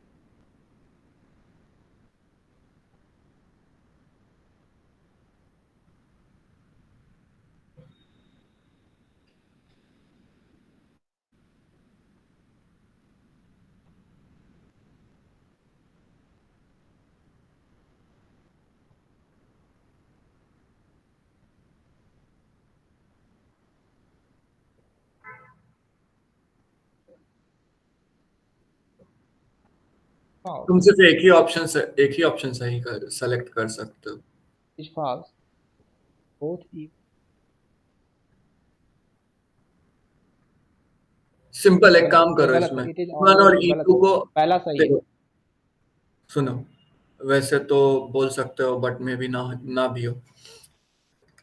Speaker 1: तुम
Speaker 2: फॉल्स
Speaker 1: सिर्फ एक ही ऑप्शन सही कर सेलेक्ट कर सकते हो।
Speaker 2: Is false both even
Speaker 1: simple, एक
Speaker 2: गलत,
Speaker 1: काम
Speaker 2: ये
Speaker 1: करो
Speaker 2: गलत
Speaker 1: इसमें,
Speaker 2: है, इट इज
Speaker 1: वन
Speaker 2: ऑलवेज
Speaker 1: और ई
Speaker 2: गलत
Speaker 1: टू
Speaker 2: है।
Speaker 1: को
Speaker 2: पहला सही है।
Speaker 1: देखो, सुनो, वैसे तो बोल सकते हो बट मे भी ना भी हो।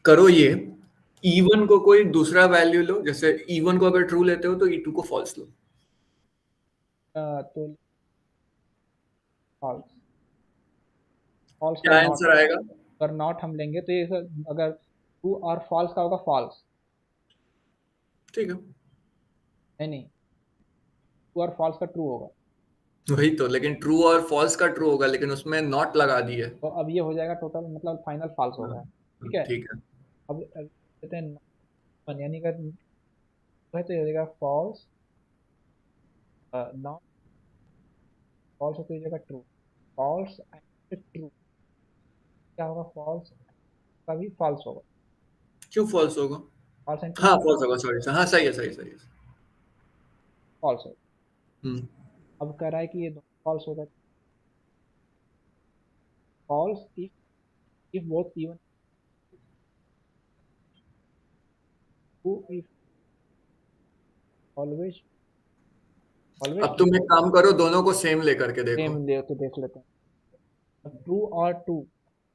Speaker 1: करो ये, E1 को कोई दूसरा वैल्यू लो, जैसे E1 को अगर ट्रू लेते हो तो E2 को फॉल्स लो।
Speaker 2: तो फॉल्स, फॉल्स
Speaker 1: क्या
Speaker 2: फॉर नॉट,
Speaker 1: आंसर आएगा?
Speaker 2: अगर नॉट हम लेंगे तो ये अगर ट्रू और फॉल्स का होगा फॉल्स।
Speaker 1: ठीक है।
Speaker 2: नहीं नहीं, ट्रू और फॉल्स का ट्रू होगा।
Speaker 1: वही तो, लेकिन ट्रू और फॉल्स का ट्रू होगा, लेकिन उसमें नॉट लगा दिए।
Speaker 2: तो अब ये हो जाएगा टोटल, मतलब फाइनल फॉल्स हो गया। ठीक है।
Speaker 1: ठीक है।
Speaker 2: अब कहते हैं वन, यानी का है तो ये हो जाएगा फॉल्स, नॉट फॉल्स हो तो ये हो जाएगा ट्रू। फॉल्स एंड ट्रू क्या होगा, फॉल्स का भी फॉल्स होगा।
Speaker 1: क्यों फॉल्स होगा?
Speaker 2: फॉल्स एंड ट्रू
Speaker 1: हाँ
Speaker 2: का
Speaker 1: फॉल्स होगा, सॉरी हाँ सही है, सही सही है।
Speaker 2: फॉल्स होगा।
Speaker 1: हम्म।
Speaker 2: अब कह रहा है कि ये दोनों फॉल्स होगा। False if both even, true if always, always
Speaker 1: अब
Speaker 2: ट्रू।
Speaker 1: तुम एक काम करो, दोनों को सेम लेकर के देखो।
Speaker 2: सेम ले तो देख लेते हैं। ट्रू और ट्रू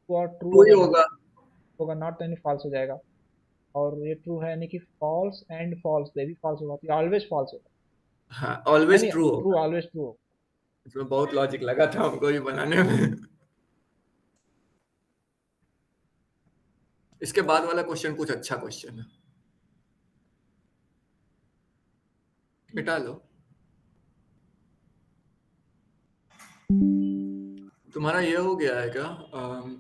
Speaker 2: और ट्रू
Speaker 1: ट्रू ही
Speaker 2: अगर
Speaker 1: होगा।
Speaker 2: होगा, नॉट यानी फॉल्स हो जाएगा। और ये ट्रू है यानी कि फॉल्स एंड फॉल्स, ये भी फॉल्स होगा, तो ऑलवेज फॉल्स होगा।
Speaker 1: हाँ ऑलवेज
Speaker 2: यानी
Speaker 1: ट्रू
Speaker 2: ट्रू,
Speaker 1: होगा।
Speaker 2: ऑलवेज ट्रू होगा।
Speaker 1: इसमें बहुत लॉजिक लगा था हमको ये बनाने में। इसके बाद वाला क्वेश्चन कुछ अच्छा क्वेश्चन है, मिटा लो। तुम्हारा ये हो गया है क्या,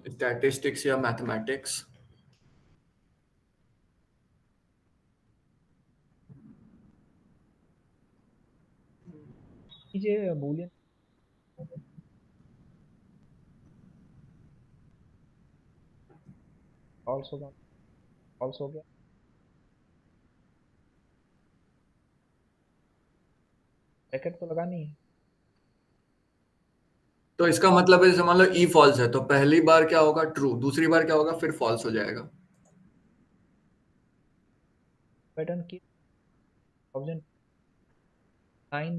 Speaker 1: स्टैटिस्टिक्स या मैथमेटिक्स?
Speaker 2: ये बूलियन फॉल्स होगा, फॉल्स हो गया। ब्रैकेट तो लगानी है।
Speaker 1: तो इसका मतलब है, जैसे मान लो ई फॉल्स है, तो पहली बार क्या होगा, ट्रू, दूसरी बार क्या होगा, फिर फॉल्स हो जाएगा।
Speaker 2: पैटर्न की 1009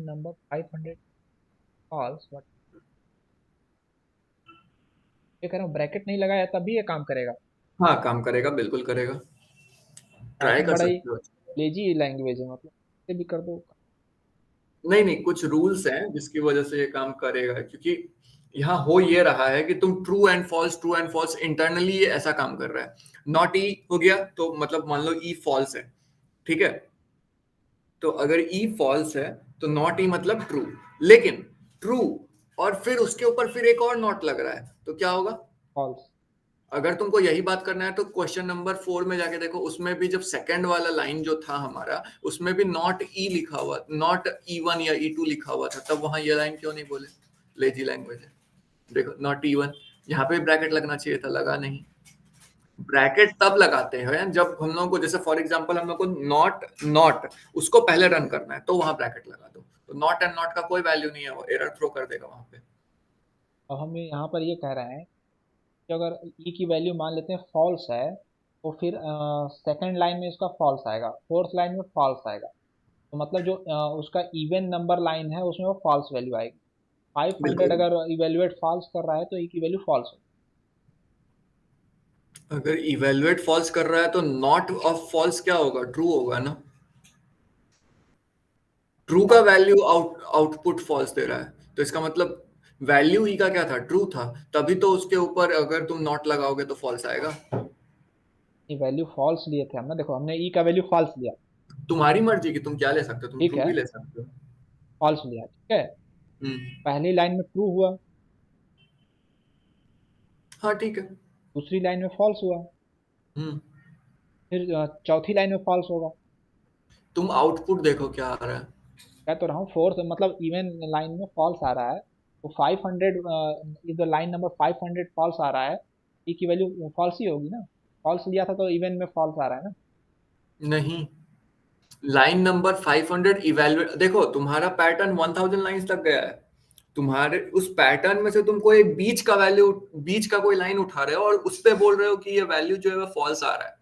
Speaker 2: नंबर 500 फॉल्स, बट ये कह रहा हूँ ब्रैकेट नहीं लगाया तब भी ये काम करेगा।
Speaker 1: हाँ काम करेगा, बिल्कुल करेगा, ट्राई
Speaker 2: पाइथन
Speaker 1: कर
Speaker 2: बड़ा ही
Speaker 1: सकते हो।
Speaker 2: लेजी लैंग्वेज है, मतलब इसे भी कर दो।
Speaker 1: नहीं नहीं, कुछ रूल्स हैं जिसकी वजह से ये काम करेगा, क्योंकि यहाँ हो ये रहा है कि तुम ट्रू एंड फॉल्स इंटरनली ये ऐसा काम कर रहा है। नॉट ई हो गया तो मतलब मान लो ई फॉल्स है, ठीक है? तो अगर ई फॉल्स है तो नॉट ई मतलब ट्रू, लेकिन ट्रू और फिर उसके ऊपर फिर एक और नॉट लग रहा है, तो क्या होगा?
Speaker 2: फॉल्स।
Speaker 1: अगर तुमको यही बात करना है तो क्वेश्चन नंबर 4 में जाके देखो, उसमें भी जब सेकंड वाला लाइन जो था हमारा, उसमें भी नॉट ई लिखा हुआ, नॉट ई1 या ई2 लिखा हुआ था, तब वहां ये लाइन क्यों नहीं बोले? लेजी लैंग्वेज है। देखो नॉट ई1, यहाँ पे ब्रैकेट लगना चाहिए था, लगा नहीं। ब्रैकेट तब लगाते हैं जब हम लोग को, जैसे फॉर एग्जांपल हम लोग को नॉट नॉट उसको पहले रन करना है, तो वहां ब्रैकेट लगा दो। तो नॉट एंड नॉट का कोई वैल्यू नहीं है, वो एरर थ्रो कर देगा वहां पे।
Speaker 2: अब हम यहाँ पर ये कह रहे हैं कि अगर ई की वैल्यू मान लेते हैं फॉल्स है, तो फिर सेकंड लाइन में इसका फॉल्स आएगा, फोर्थ लाइन में फॉल्स आएगा। तो मतलब जो उसका इवन नंबर लाइन है उसमें वो फॉल्स वैल्यू आएगी। 500
Speaker 1: बिल्कुल।
Speaker 2: अगर इवेल्युएट फॉल्स कर रहा है तो ई की वैल्यू फॉल्स होगी।
Speaker 1: अगर इवेलुएट फॉल्स कर रहा है तो नॉट ऑफ फॉल्स क्या होगा, ट्रू होगा ना। ट्रू का वैल्यू आउटपुट फॉल्स दे रहा है, तो इसका मतलब वैल्यू ई का क्या था, ट्रू था, तभी तो उसके ऊपर अगर तुम नॉट लगाओगे तो फॉल्स आएगा।
Speaker 2: ये वैल्यू फॉल्स लिए थे हमने, देखो हमने ई का वैल्यू फॉल्स लिया।
Speaker 1: तुम्हारी मर्जी की, तुम क्या ले सकते हो, तुम
Speaker 2: ठीक
Speaker 1: ट्रू
Speaker 2: है,
Speaker 1: भी ले सकते हो।
Speaker 2: फॉल्स लिया, ठीक है।
Speaker 1: हम्म।
Speaker 2: पहली लाइन में ट्रू हुआ,
Speaker 1: हाँ ठीक है।
Speaker 2: दूसरी लाइन में फॉल्स हुआ,
Speaker 1: हम्म।
Speaker 2: फिर चौथी लाइन में फॉल्स होगा।
Speaker 1: तुम आउटपुट देखो क्या आ रहा है।
Speaker 2: कह तो रहा हूँ फोर्थ मतलब इवन लाइन में फॉल्स आ रहा है, तो 500 इधर लाइन नंबर 500 फॉल्स आ रहा है, ई की वैल्यू फॉल्स ही होगी ना। फॉल्स लिया था तो इवन में फॉल्स आ रहा है ना।
Speaker 1: नहीं, लाइन नंबर 500 इवेलुएट, देखो तुम्हारा पैटर्न 1000 लाइंस तक गया है, तुम्हारे उस पैटर्न में से तुमको एक बीच का वैल्यू, बीच का कोई लाइन उठा रहे हो और उस पे बोल रहे हो कि ये वैल्यू जो है वो फॉल्स आ रहा है।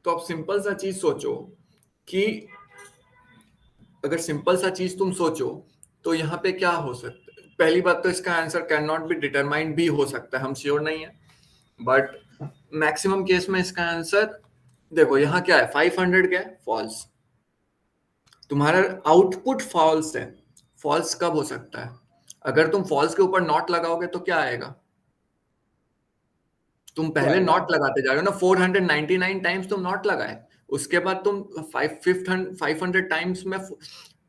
Speaker 1: तो अब सिंपल सा चीज सोचो कि अगर सिंपल सा चीज तुम सोचो तो यहाँ पे क्या हो सकता है। पहली बात तो इसका answer can not be determined भी हो सकता है, हम श्योर नहीं है, बट मैक्सिमम केस में इसका आंसर देखो, यहाँ क्या है, 500 क्या है, फॉल्स। तुम्हारा आउटपुट फॉल्स है, फॉल्स कब हो सकता है, अगर तुम फॉल्स के ऊपर नॉट लगाओगे तो क्या आएगा, तुम
Speaker 2: तो
Speaker 1: पहले
Speaker 2: आएगा।
Speaker 1: नॉट लगाते जा रहे हो ना, 499 टाइम्स तुम नॉट लगाए, उसके बाद तुम 500 टाइम्स में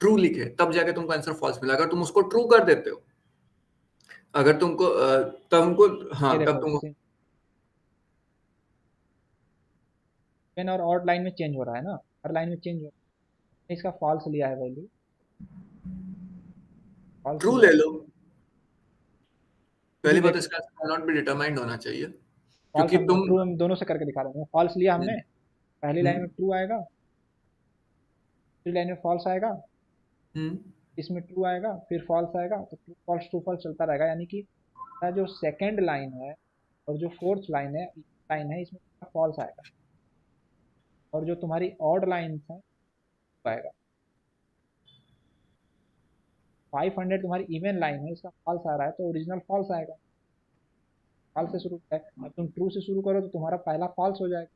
Speaker 1: ट्रू लिखे तब जाके तुमको आंसर फॉल्स मिला। अगर तुम उसको ट्रू कर देते हो, अगर तुमको तुमको हाँ
Speaker 2: ये
Speaker 1: तब
Speaker 2: देखो
Speaker 1: तुमको
Speaker 2: इवन और ऑड लाइन में चेंज हो रहा है ना, हर लाइन में चेंज हो रहा है। इसका फॉल्स लिया है वैल्यू, फॉल्स
Speaker 1: ट्रू
Speaker 2: लिया,
Speaker 1: ले लो।
Speaker 2: खुद ही
Speaker 1: पहली बात
Speaker 2: देख,
Speaker 1: इसका आंसर नॉट बी डिटरमाइंड होना चाहिए,
Speaker 2: फॉल्स
Speaker 1: क्योंकि
Speaker 2: हम
Speaker 1: तुम
Speaker 2: ट्रू हम दोनों से करके दिखा रहे हैं। फॉल्स लिया हमने,
Speaker 1: हम्म,
Speaker 2: पहली लाइन
Speaker 1: हम्म,
Speaker 2: में ट्रू आएगा, दूसरी लाइन में फॉल्स आएगा,
Speaker 1: हम्म,
Speaker 2: इसमें ट्रू आएगा, फिर फॉल्स आएगा, तो ट्रू फॉल्स चलता रहेगा। यानी कि जो सेकंड लाइन है और जो फोर्थ लाइन है इसमें फॉल्स आएगा, और जो तुम्हारी ऑड लाइन है वो आएगा। 500 तुम्हारी इवन लाइन है, इसका फॉल्स आ रहा है तो ओरिजिनल फॉल्स आएगा। फॉल्स से शुरू है, अब तुम ट्रू से शुरू करो तो तुम्हारा पहला फॉल्स हो जाएगा,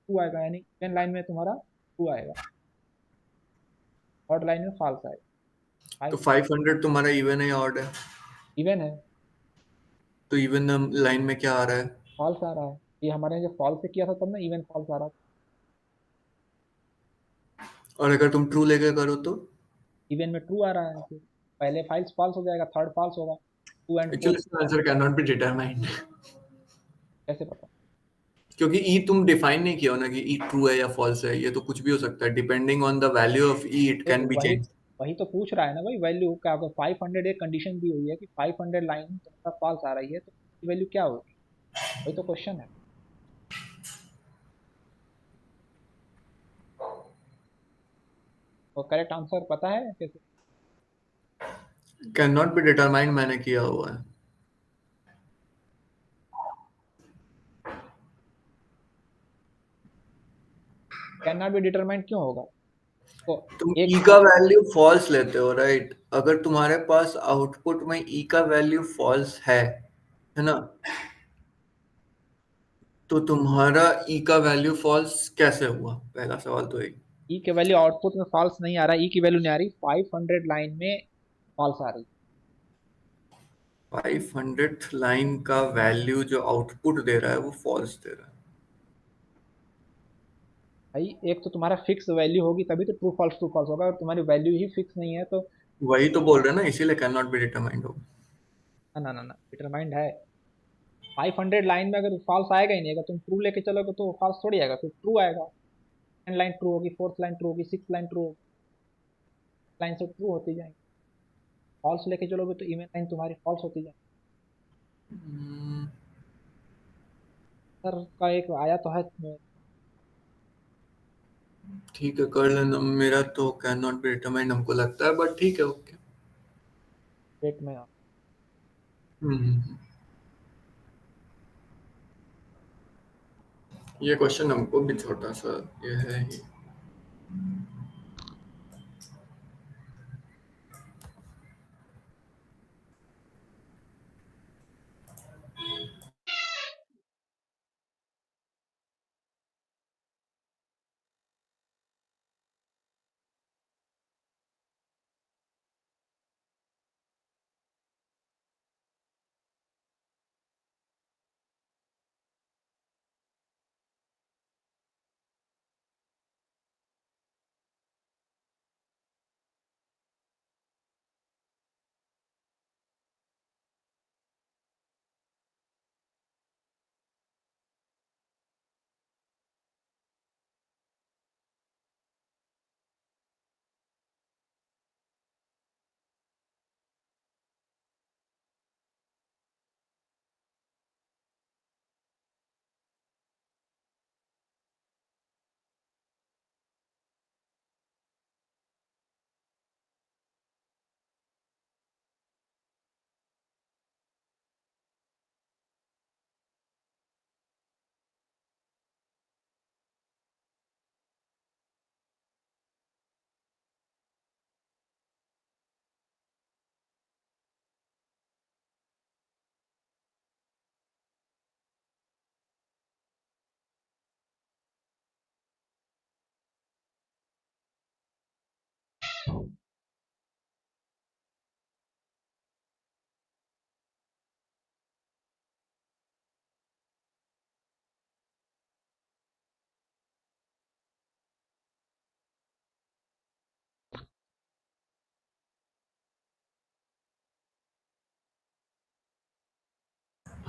Speaker 2: ट्रू आएगा, यानी इवन लाइन में तुम्हारा ट्रू आएगा, ऑड लाइन में फॉल्स आएगा।
Speaker 1: तो
Speaker 2: फाइव
Speaker 1: 500 तुम्हारा इवन है या ऑड है?
Speaker 2: इवन है,
Speaker 1: तो इवन लाइन में क्या आ रहा है?
Speaker 2: फॉल्स आ रहा है। ये हमारे यहाँ जब फॉल्स से किया था तब ना इवन फॉल्स आ रहा था।
Speaker 1: और अगर तुम ट्रू लेके करो तो
Speaker 2: इवन में ट्रू आ रहा है, फिर पहले फाइल्स फॉल्स हो जाएगा, थर्ड फॉल्स होगा, टू एंड
Speaker 1: एक्चुअली
Speaker 2: फोर्थ
Speaker 1: इसका answer can not be determined,
Speaker 2: कैसे पता?
Speaker 1: क्योंकि ई तुम डिफाइन नहीं किया हो ना कि ई ट्रू है या फॉल्स है। ये तो कुछ भी हो सकता है, depending on the value of E it
Speaker 2: तो
Speaker 1: कैन बी
Speaker 2: वही
Speaker 1: चेंज।
Speaker 2: वही तो पूछ रहा है ना भाई, वैल्यू क्या होगा? 500 एक कंडीशन दी हुई है कि 500 लाइन तुम्हारा फॉल्स आ रही है, तो वैल्यू क्या होगी? वही तो क्वेश्चन है। तो करेक्ट आंसर पता है कैसे?
Speaker 1: कैन नॉट बी डिटरमाइंड मैंने किया हुआ है।
Speaker 2: कैन नॉट बी डिटरमाइंड क्यों होगा? तो
Speaker 1: तुम ई
Speaker 2: एक
Speaker 1: का वैल्यू फॉल्स लेते हो, राइट? अगर तुम्हारे पास आउटपुट में ई का वैल्यू फॉल्स है ना, तो तुम्हारा ई का वैल्यू फॉल्स कैसे हुआ? पहला सवाल तो यही।
Speaker 2: ई के वैल्यू आउटपुट में फॉल्स नहीं आ रहा, ई की वैल्यू नहीं आ रही, 500 लाइन में फॉल्स आ रही।
Speaker 1: 500th लाइन का वैल्यू जो आउटपुट दे रहा है वो फॉल्स दे रहा है।
Speaker 2: भाई एक तो तुम्हारा फिक्स वैल्यू होगी तभी तो ट्रू फॉल्स होगा, और तुम्हारी वैल्यू ही फिक्स नहीं है तो
Speaker 1: वही तो बोल रहे हैं ना, इसीलिए कैन नॉट बी डिटरमाइंड होगा।
Speaker 2: ना ना ना ना, डिटरमाइंड है। 500 लाइन में अगर फॉल्स आएगा ही नहीं, अगर तुम ट्रू लेके चलोगे तो फॉल्स थोड़ी आएगा, फिर ट्रू आएगा। सेकंड लाइन ट्रू होगी, फोर्थ लाइन ट्रू होगी, सिक्स लाइन ट्रू होगी, लाइन से ट्रू होती जाएंगी। फॉल्स लेके चलोगे तो इवन लाइन तुम्हारी फॉल्स होती जाएगी।
Speaker 1: हम्म,
Speaker 2: सर का एक आया तो है
Speaker 1: ठीक है, कर लेना। मेरा तो कैन नॉट बी डिटरमाइंड हमको लगता है, बट ठीक है, ओके।
Speaker 2: पेट में।
Speaker 1: हम्म, ये क्वेश्चन हमको भी छोटा सा ये है ही।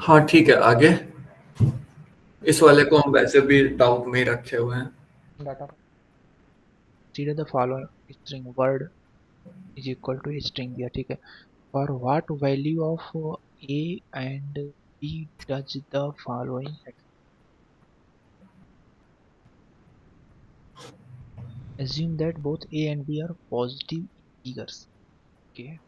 Speaker 1: हाँ ठीक है, आगे। इस वाले को हम वैसे भी डाउट में ही रखे हुए हैं।
Speaker 2: Data consider the following string word is equal to string दिया, ठीक है। For what value of a and b does the following assume that both a and b are positive integers, okay।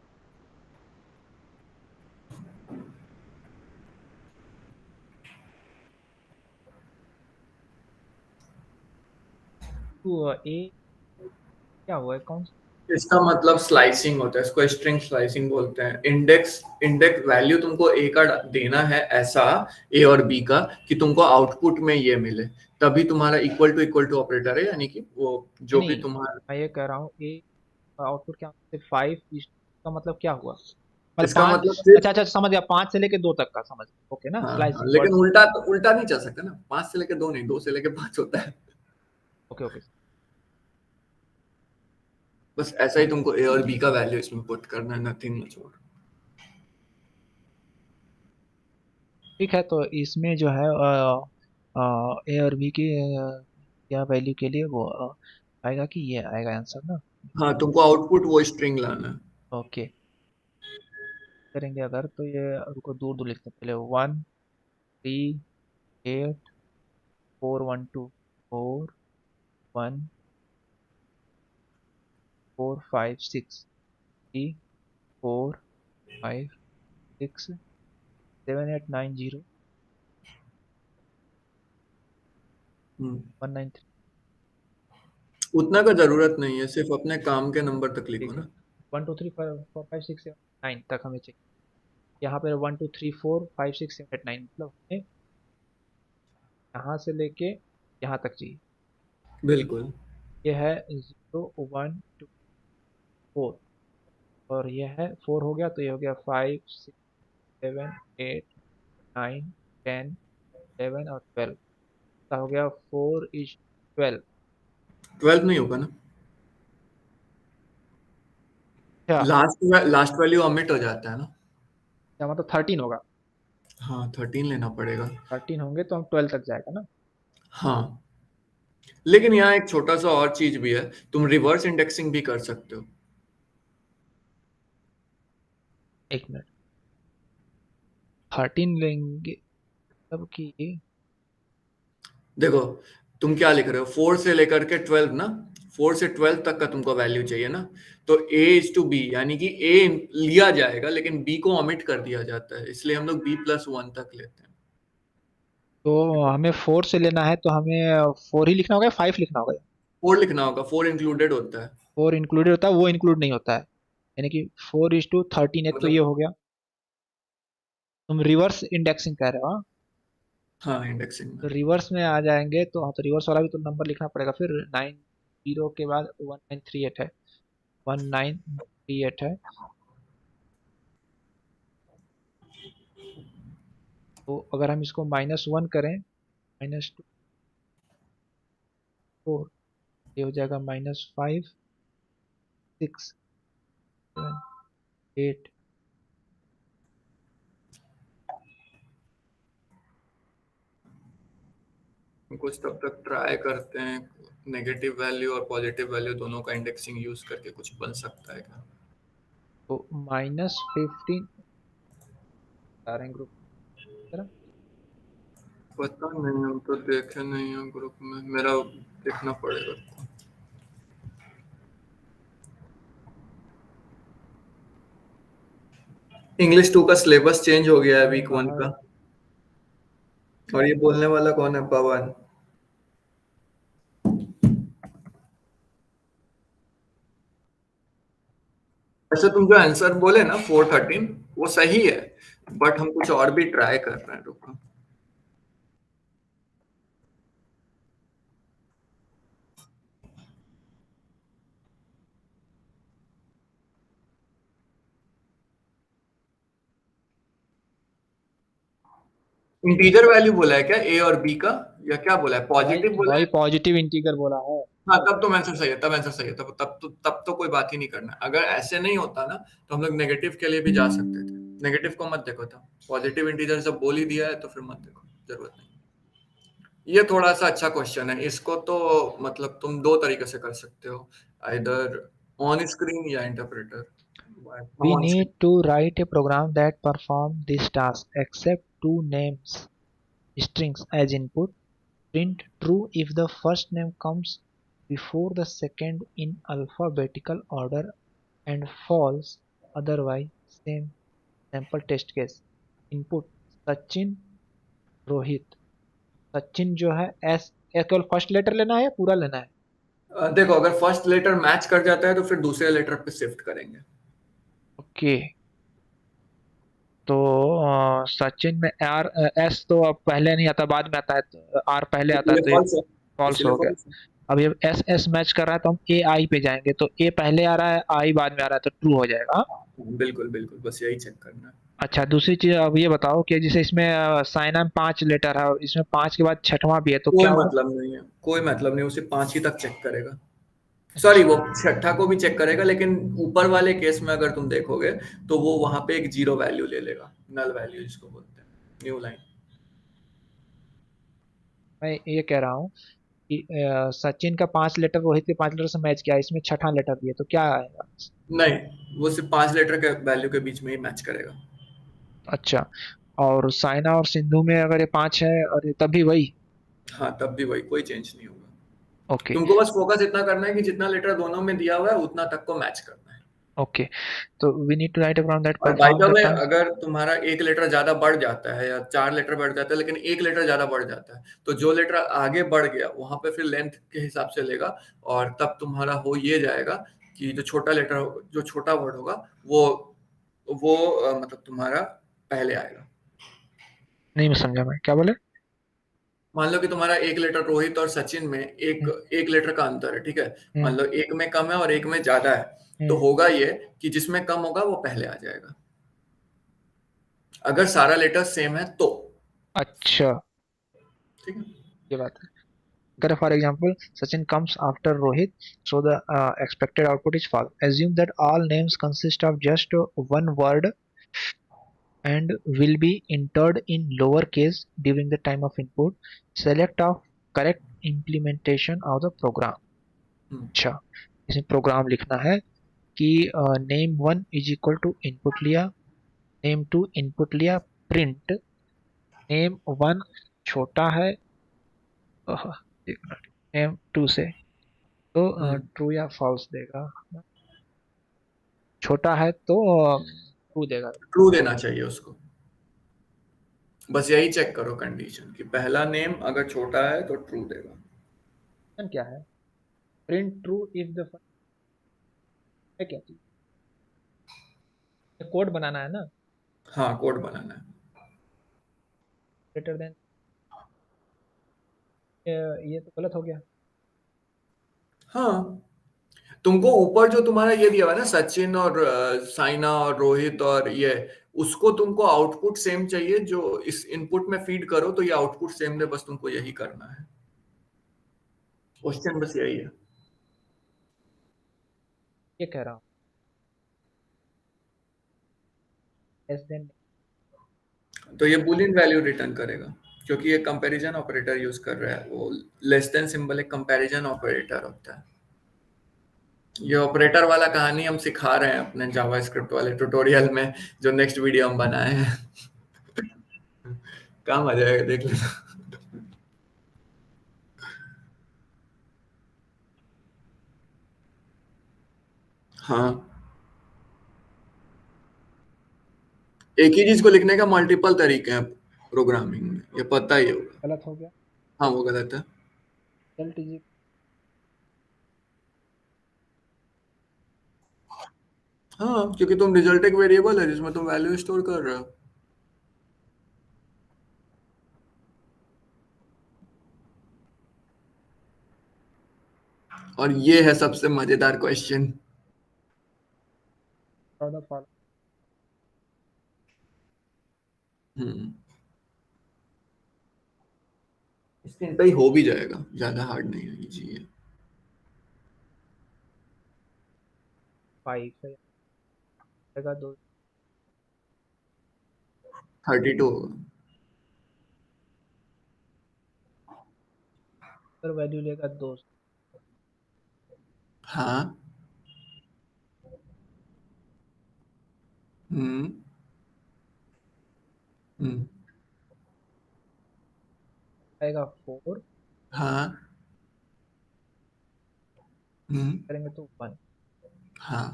Speaker 2: तो a क्या हुआ है, कौन सा?
Speaker 1: इसका मतलब स्लाइसिंग होता है, इसको स्ट्रिंग स्लाइसिंग बोलते हैं। इंडेक्स इंडेक्स वैल्यू तुमको ए का देना है ऐसा, ए और बी का, कि तुमको आउटपुट में ये मिले, तभी तुम्हारा इक्वल टू ऑपरेटर है, यानी कि वो जो भी
Speaker 2: नहीं,
Speaker 1: तुम्हारा।
Speaker 2: मैं ये कह रहा हूँ a आउटपुट क्या से 5 का मतलब क्या हुआ, मतलब
Speaker 1: इसका मतलब
Speaker 2: 5,
Speaker 1: फिर,
Speaker 2: अच्छा अच्छा समझ गया, 5 से लेके 2 तक का समझ, ओके ना,
Speaker 1: हाँ हाँ,
Speaker 2: स्लाइसिंग
Speaker 1: लेकिन
Speaker 2: वर्ड,
Speaker 1: उल्टा नहीं चल सकता ना, 5 से लेके 2 नहीं, 2 से लेके 5 होता है।
Speaker 2: Okay okay.
Speaker 1: बस ऐसा ही तुमको ए और बी का वैल्यू इसमें पुट करना है, नथिंग मच और।
Speaker 2: ठीक है, तो इसमें जो है ए और बी की क्या वैल्यू के लिए वो आएगा कि ये आएगा आंसर ना।
Speaker 1: हाँ, तुमको आउटपुट वो स्ट्रिंग लाना है।
Speaker 2: ओके, करेंगे अगर तो ये, रुको दूर दूर लिखते हैं पहले, 1 3 8 4 1 2 4 5 6 3 4 5 6 7 8 9 0
Speaker 1: हम्म,
Speaker 2: 1 9 3।
Speaker 1: उतना का जरूरत नहीं है, सिर्फ अपने काम के नंबर तक लिखो
Speaker 2: ठीक है,
Speaker 1: ना।
Speaker 2: 1 2 3 4 5 6 7 9 तक हमें चाहिए। यहाँ पे 1 2 3 4 5 6 7 8 9, मतलब हमें यहाँ से लेके यहाँ तक चाहिए।
Speaker 1: बिल्कुल।
Speaker 2: ये है 0 1 2 4, और ये है 4 हो गया, तो ये हो गया 5 6 7 8 9 10 11 और 12 का हो गया 4:12।
Speaker 1: 12 नहीं होगा ना,
Speaker 2: क्या
Speaker 1: लास्ट वैल्यू omit हो जाता है ना।
Speaker 2: क्या मतलब 13 होगा,
Speaker 1: हाँ, 13 लेना पड़ेगा।
Speaker 2: 13 होंगे तो हम 12 तक जाएगा ना।
Speaker 1: हाँ, लेकिन यहाँ एक छोटा सा और चीज भी है, तुम रिवर्स इंडेक्सिंग भी कर सकते हो।
Speaker 2: 1 मिनट, 13 लेंगे तब कि,
Speaker 1: देखो, तुम क्या लिख रहे हो, 4 से लेकर के 12 ना, 4 से 12 तक का तुमको वैल्यू चाहिए ना, तो ए इज टू बी, यानी कि ए लिया जाएगा लेकिन बी को omit कर दिया जाता है, इसलिए हम लोग b+1 तक लेते हैं।
Speaker 2: तो हमें 4 से लेना है तो हमें 4 ही लिखना होगा या 5 लिखना होगा?
Speaker 1: 4 लिखना होगा, 4 इंक्लूडेड होता है।
Speaker 2: 4 इंक्लूडेड होता है, वो इंक्लूड नहीं होता है, यानी कि 4:13 है, तो ये
Speaker 1: मतलब,
Speaker 2: हो गया। तुम रिवर्स इंडेक्सिंग कह रहे हो, हाँ?
Speaker 1: हाँ, इंडेक्सिंग में।
Speaker 2: तो रिवर्स में आ जाएंगे तो, हाँ, तो रिवर्स वाला भी तो नंबर लिखना पड़ेगा फिर। 90 के बाद 1938 है, 1938 है, तो अगर हम इसको -1 करें, -2 4, ये हो जाएगा -5 6 7 8।
Speaker 1: कुछ तब तक ट्राई करते हैं, नेगेटिव वैल्यू और पॉजिटिव वैल्यू दोनों का इंडेक्सिंग यूज करके कुछ बन सकता है क्या।
Speaker 2: तो -15 आ रहे हैं ग्रुप तरह।
Speaker 1: पता नहीं, हम तो देखे नहीं है ग्रुप में, मेरा देखना पड़ेगा। इंग्लिश 2 का सिलेबस चेंज हो गया है
Speaker 2: मैं
Speaker 1: वीक 1
Speaker 2: बाहर
Speaker 1: का। और ये बोलने वाला कौन है, पवन? वैसे तुम जो आंसर बोले ना 413, वो सही है, बट हम कुछ और भी ट्राई कर रहे हैं, रुको। इंटीजर वैल्यू बोला है क्या ए और बी का, या क्या बोला है,
Speaker 2: भाई
Speaker 1: पॉजिटिव बोला
Speaker 2: भाई
Speaker 1: है?
Speaker 2: पॉजिटिव इंटीगर बोला है।
Speaker 1: हाँ, तब तो आंसर सही है, तब आंसर सही है, तब तो कोई बात ही नहीं करना है। अगर ऐसे नहीं होता ना तो हम लोग नेगेटिव के लिए भी जा सकते थे। नेगेटिव को मत देखो, था पॉजिटिव इंटीजर सब बोल ही दिया है तो फिर मत देखो, जरूरत नहीं। ये थोड़ा सा अच्छा क्वेश्चन है, इसको तो मतलब तुम दो तरीके से कर सकते हो, आइदर ऑन स्क्रीन या इंटरप्रेटर। हम
Speaker 2: We
Speaker 1: on screen.
Speaker 2: need to write a program that perform this task, accept two names strings as input, print true if the first name comes before the second in alphabetical order, and false otherwise. Same sample test case. Input Sachin Rohit. Sachin जो है एस, केवल फर्स्ट लेटर लेना है या पूरा लेना है?
Speaker 1: देखो, अगर फर्स्ट लेटर मैच कर जाता है तो फिर दूसरे लेटर पे शिफ्ट करेंगे।
Speaker 2: ओके, तो सचिन में आर, एस तो अब पहले नहीं आता, बाद में आता है, तो आर पहले आता है,
Speaker 1: इसीलिए
Speaker 2: तो ये
Speaker 1: फॉल्स है।
Speaker 2: फॉल्स
Speaker 1: इसीलिए
Speaker 2: हो गया।
Speaker 1: फॉल्स है।
Speaker 2: अब ये एस एस मैच कर रहा है तो हम ए आई पे जाएंगे, तो ए पहले आ रहा है आई बाद में आ रहा है, तो ट्रू हो जाएगा।
Speaker 1: बिल्कुल बिल्कुल, बस यही चेक करना है।
Speaker 2: अच्छा, दूसरी चीज अब ये बताओ कि जैसे इसमें साइना में 5 लेटर है और इसमें 5 के बाद छठवां भी है, तो
Speaker 1: कोई
Speaker 2: क्या वो?
Speaker 1: मतलब नहीं है, कोई मतलब नहीं, उसे 5 ही तक चेक करेगा। सॉरी, वो छठा को भी चेक करेगा, लेकिन ऊपर वाले केस में अगर तुम देखोगे तो वो वहां पे एक जीरो वैल्यू ले लेगा, नल वैल्यू जिसको बोलते हैं, न्यू लाइन।
Speaker 2: मैं ये कह रहा हूँ कि सचिन का 5 लेटर रोहित के 5 लेटर से मैच किया, इसमें छठा लेटर भी है, तो क्या आएगा?
Speaker 1: नहीं, वो सिर्फ 5 लेटर के वैल्यू के बीच में ही मैच करेगा।
Speaker 2: अच्छा, और साइना और सिंधु में अगर ये 5 है और ये तभी वही?
Speaker 1: हाँ, तब भी वही, कोई चेंज नहीं होगा।
Speaker 2: ओके।
Speaker 1: तुमको बस फोकस इतना करना है कि जितना लेटर दोनों में दिया हुआ है उतना तक को मैच करना है।
Speaker 2: ओके, तो we need to write a program that
Speaker 1: और by
Speaker 2: perform
Speaker 1: the
Speaker 2: the
Speaker 1: way,
Speaker 2: task.
Speaker 1: अगर तुम्हारा एक लेटर ज्यादा बढ़ जाता है या 4 लेटर बढ़ जाता है लेकिन एक लेटर ज्यादा बढ़ जाता है, तो जो लेटर आगे बढ़ गया वहां पे फिर लेंथ के हिसाब से लेगा, और तब तुम्हारा हो ये जाएगा कि जो छोटा लेटर, जो छोटा वर्ड होगा वो मतलब तुम्हारा पहले आएगा।
Speaker 2: नहीं, मैं समझा, मैं क्या बोले?
Speaker 1: मान लो कि तुम्हारा एक लेटर रोहित और सचिन में एक
Speaker 2: हम्म।
Speaker 1: एक लेटर का अंतर है, ठीक है। मान
Speaker 2: हम्म।
Speaker 1: लो एक में कम है और एक में ज्यादा है, तो
Speaker 2: हम्म।
Speaker 1: होगा ये कि जिसमें कम होगा वो पहले आ जाएगा, अगर सारा लेटर सेम है तो।
Speaker 2: अच्छा,
Speaker 1: ठीक है।
Speaker 2: ये बात है। Consider, for example, Sachin comes after Rohit, so the expected output is false. Assume that all names consist of just one word and will be entered in lower case during the time of input. Select of correct implementation of the program.
Speaker 1: हम्म।
Speaker 2: अच्छा, इसमें प्रोग्राम लिखना है कि name one is equal to input लिया, नेम टू इनपुट लिया, प्रिंट नेम वन छोटा है, एक मिनट, नेम टू से, तो
Speaker 1: हम्म।
Speaker 2: ट्रू या फॉल्स देगा? छोटा है तो ट्रू देगा।
Speaker 1: ट्रू देना चाहिए उसको। बस यही चेक करो कंडीशन कि पहला नेम अगर छोटा है तो ट्रू देगा।
Speaker 2: Condition क्या है? प्रिंट ट्रू इफ द, है क्या चीज? कोड बनाना है ना?
Speaker 1: हाँ, कोड बनाना है।
Speaker 2: ग्रेटर देन, ये तो गलत हो गया।
Speaker 1: हाँ, तुमको ऊपर जो तुम्हारा ये दिया हुआ है ना, सचिन और साइना और रोहित और ये, उसको तुमको आउटपुट सेम चाहिए, जो इस इनपुट में फीड करो तो ये आउटपुट सेम दे, बस तुमको यही करना है। क्वेश्चन बस यही है।
Speaker 2: ये कह रहा हूँ लेस देन।
Speaker 1: तो ये बूलियन वैल्यू रिटर्न करेगा, क्योंकि ये कंपैरिजन ऑपरेटर यूज कर रहा है, वो लेस देन सिंबल एक कंपैरिजन ऑपरेटर होता है। ये ऑपरेटर वाला कहानी हम सिखा रहे हैं अपने जावास्क्रिप्ट वाले ट्यूटोरियल में, जो नेक्स्ट वीडियो हम बनाए हैं। काम आ जाएगा, देख लेना। हाँ, एक ही चीज को लिखने का मल्टीपल तरीके हैं प्रोग्रामिंग में, ये पता ही होगा।
Speaker 2: गलत हो गया।
Speaker 1: हाँ, वो गलत है।
Speaker 2: रिजल्ट इज,
Speaker 1: हाँ, क्योंकि तुम रिजल्ट एक वेरिएबल है जिसमें तुम वैल्यू स्टोर कर रहे हो। और ये है सबसे मजेदार question.
Speaker 2: For the follow.
Speaker 1: Hmm. Screen पे ही हो भी जाएगा, ज्यादा हार्ड नहीं है, इजी है।
Speaker 2: 5 है, लेगा 2,
Speaker 1: 32 होगा।
Speaker 2: पर वैल्यू लेगा 2,
Speaker 1: हाँ। हम्म। हम्म।
Speaker 2: आएगा 4,
Speaker 1: हाँ। हम्म।
Speaker 2: करेंगे तो 1।
Speaker 1: हाँ।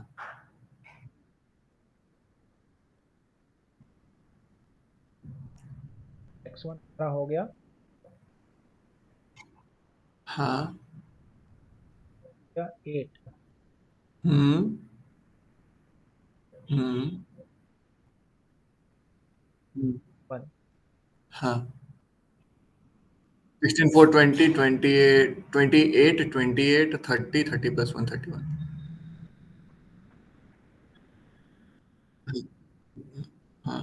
Speaker 2: x1 हमारा हो गया
Speaker 1: हाँ।
Speaker 2: 8,
Speaker 1: हम्म। हम्म।
Speaker 2: 1।
Speaker 1: हाँ। 16 4 20 28 28 28 30 30 प्लस 1 31। हाँ।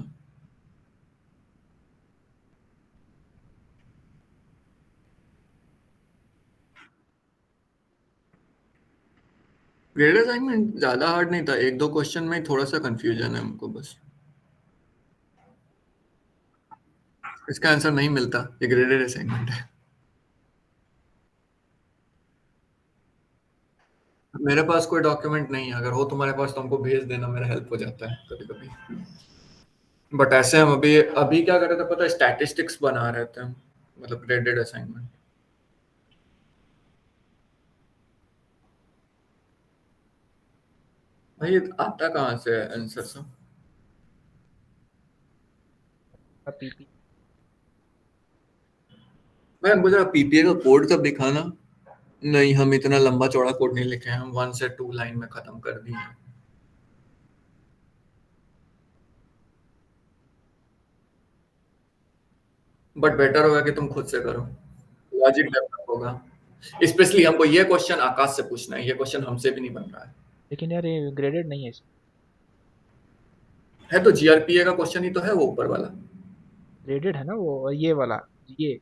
Speaker 1: ग्रेड असाइनमेंट ज्यादा हार्ड नहीं था, एक दो क्वेश्चन में थोड़ा सा कंफ्यूजन है हमको बस। इसका आंसर नहीं मिलता, ये ग्रेडेड असाइनमेंट है। मेरे पास कोई डॉक्यूमेंट नहीं है, अगर हो तुम्हारे पास तो हमको भेज देना, मेरा हेल्प हो जाता है कभी कभी। बट ऐसे हम अभी अभी क्या कर रहे थे पता है, स्टैटिस्टिक्स बना रहे थे हम, मतलब ग्रेडेड असाइनमेंट। भाई ये आता कहाँ से है आंसर सब?
Speaker 2: पीपी
Speaker 1: मैं मुझे पीपीए का कोड कब दिखाना। नहीं, हम इतना लंबा चौड़ा कोड नहीं लिखे हैं, हम 1 से 2 लाइन में खत्म कर दिए हैं। बट बेटर होगा कि तुम खुद से करो, लॉजिक डेवलप होगा। स्पेशली हमको ये क्वेश्चन आकाश से पूछना है, ये क्वेश्चन हमसे भी नहीं बन रहा
Speaker 2: लेकिन यार ये ग्रेडेड नहीं है,
Speaker 1: है तो जीआरपीए का क्वेश्चन ही तो है वो ऊपर वाला।
Speaker 2: ग्रेडेड है ना वो, ये वाला, ये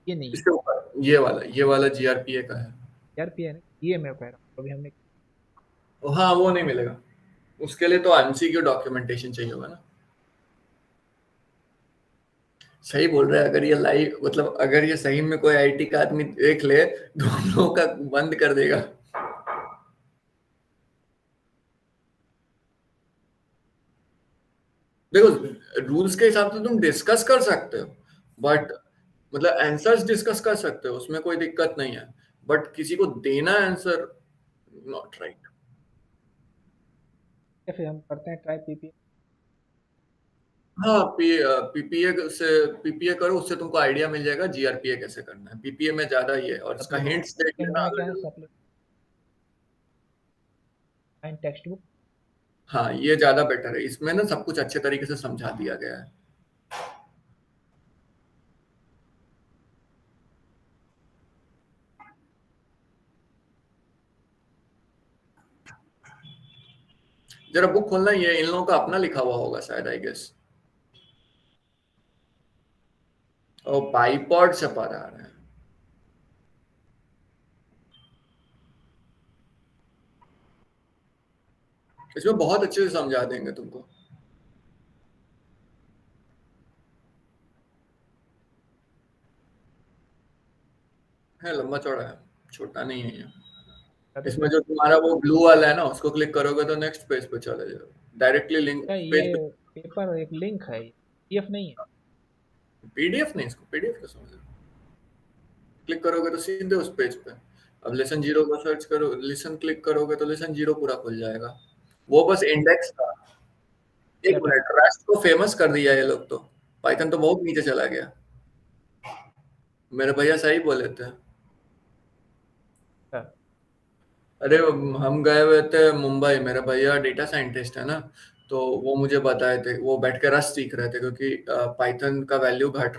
Speaker 2: नहीं है।
Speaker 1: इसके ऊपर ये वाला जीआरपीए का है।
Speaker 2: यार पी है ना, ये मैं कह रहा हूँ अभी हमने।
Speaker 1: हाँ वो नहीं मिलेगा, उसके लिए तो एमसीक्यू डॉक्यूमेंटेशन चाहिए होगा ना। सही बोल रहा है, अगर ये लाइव मतलब अगर ये सही में कोई आईटी का आदमी देख ले तो हम लोग का बंद कर देगा। देखो, रूल्स के हिसाब से तुम डिस्कस कर सकते हो, बट मतलब आंसर्स डिस्कस कर सकते हो, उसमें कोई दिक्कत नहीं है। बट किसी को देना आंसर, नॉट राइट।
Speaker 2: या फिर हम करते हैं ट्राई पीपी।
Speaker 1: हाँ, पीपीए से पीपीए करो, उससे तुमको आइडिया मिल जाएगा जीआरपीए कैसे करना है। पीपीए में ज्यादा ही है, और इसका हिंट्स देख
Speaker 2: सप्लीमेंट
Speaker 1: लेना
Speaker 2: में क्या है,
Speaker 1: अगर।
Speaker 2: Supplement text book.
Speaker 1: हाँ ये ज्यादा बेटर है, इसमें ना सब कुछ अच्छे तरीके से समझा दिया गया है। जरा बुक खोलना, ये इन लोगों का अपना लिखा हुआ होगा शायद, आई गेस। और बाईपॉड से पढ़ा रहे हैं। इसमें बहुत अच्छे से समझा देंगे तुमको। है लंबा चौड़ा है, छोटा नहीं है ये।
Speaker 2: तो
Speaker 1: इसमें
Speaker 2: क्या
Speaker 1: जो तुम्हारा वो ब्लू वाला है ना, उसको क्लिक करोगे तो नेक्स्ट पेज पे चले जाओ, डायरेक्टली लिंक
Speaker 2: क्या
Speaker 1: पेज
Speaker 2: ये
Speaker 1: पे।
Speaker 2: पेपर एक लिंक है, पीडीएफ नहीं है।
Speaker 1: पीडीएफ नहीं, इसको पीडीएफ का समझ लो। क्लिक करोगे तो सीधे उस पेज पे। अब लेसन जीरो को सर्च करो, लेसन क्लिक करोगे तो लेसन जीरो पूरा खुल जाएगा। वो बस इंडेक्स था। एक
Speaker 2: क्या
Speaker 1: मिनट, रस्ट को फेमस कर दिया ये लोग तो, पाइथन तो बहुत नीचे चला गया। मेरे भैया सही बोले थे।
Speaker 2: क्या?
Speaker 1: अरे हम गए हुए थे मुंबई, मेरा भैया डेटा साइंटिस्ट है ना, तो वो मुझे बताए थे, वो बैठ के रस्ट सीख रहे थे क्योंकि पाइथन का वैल्यू घट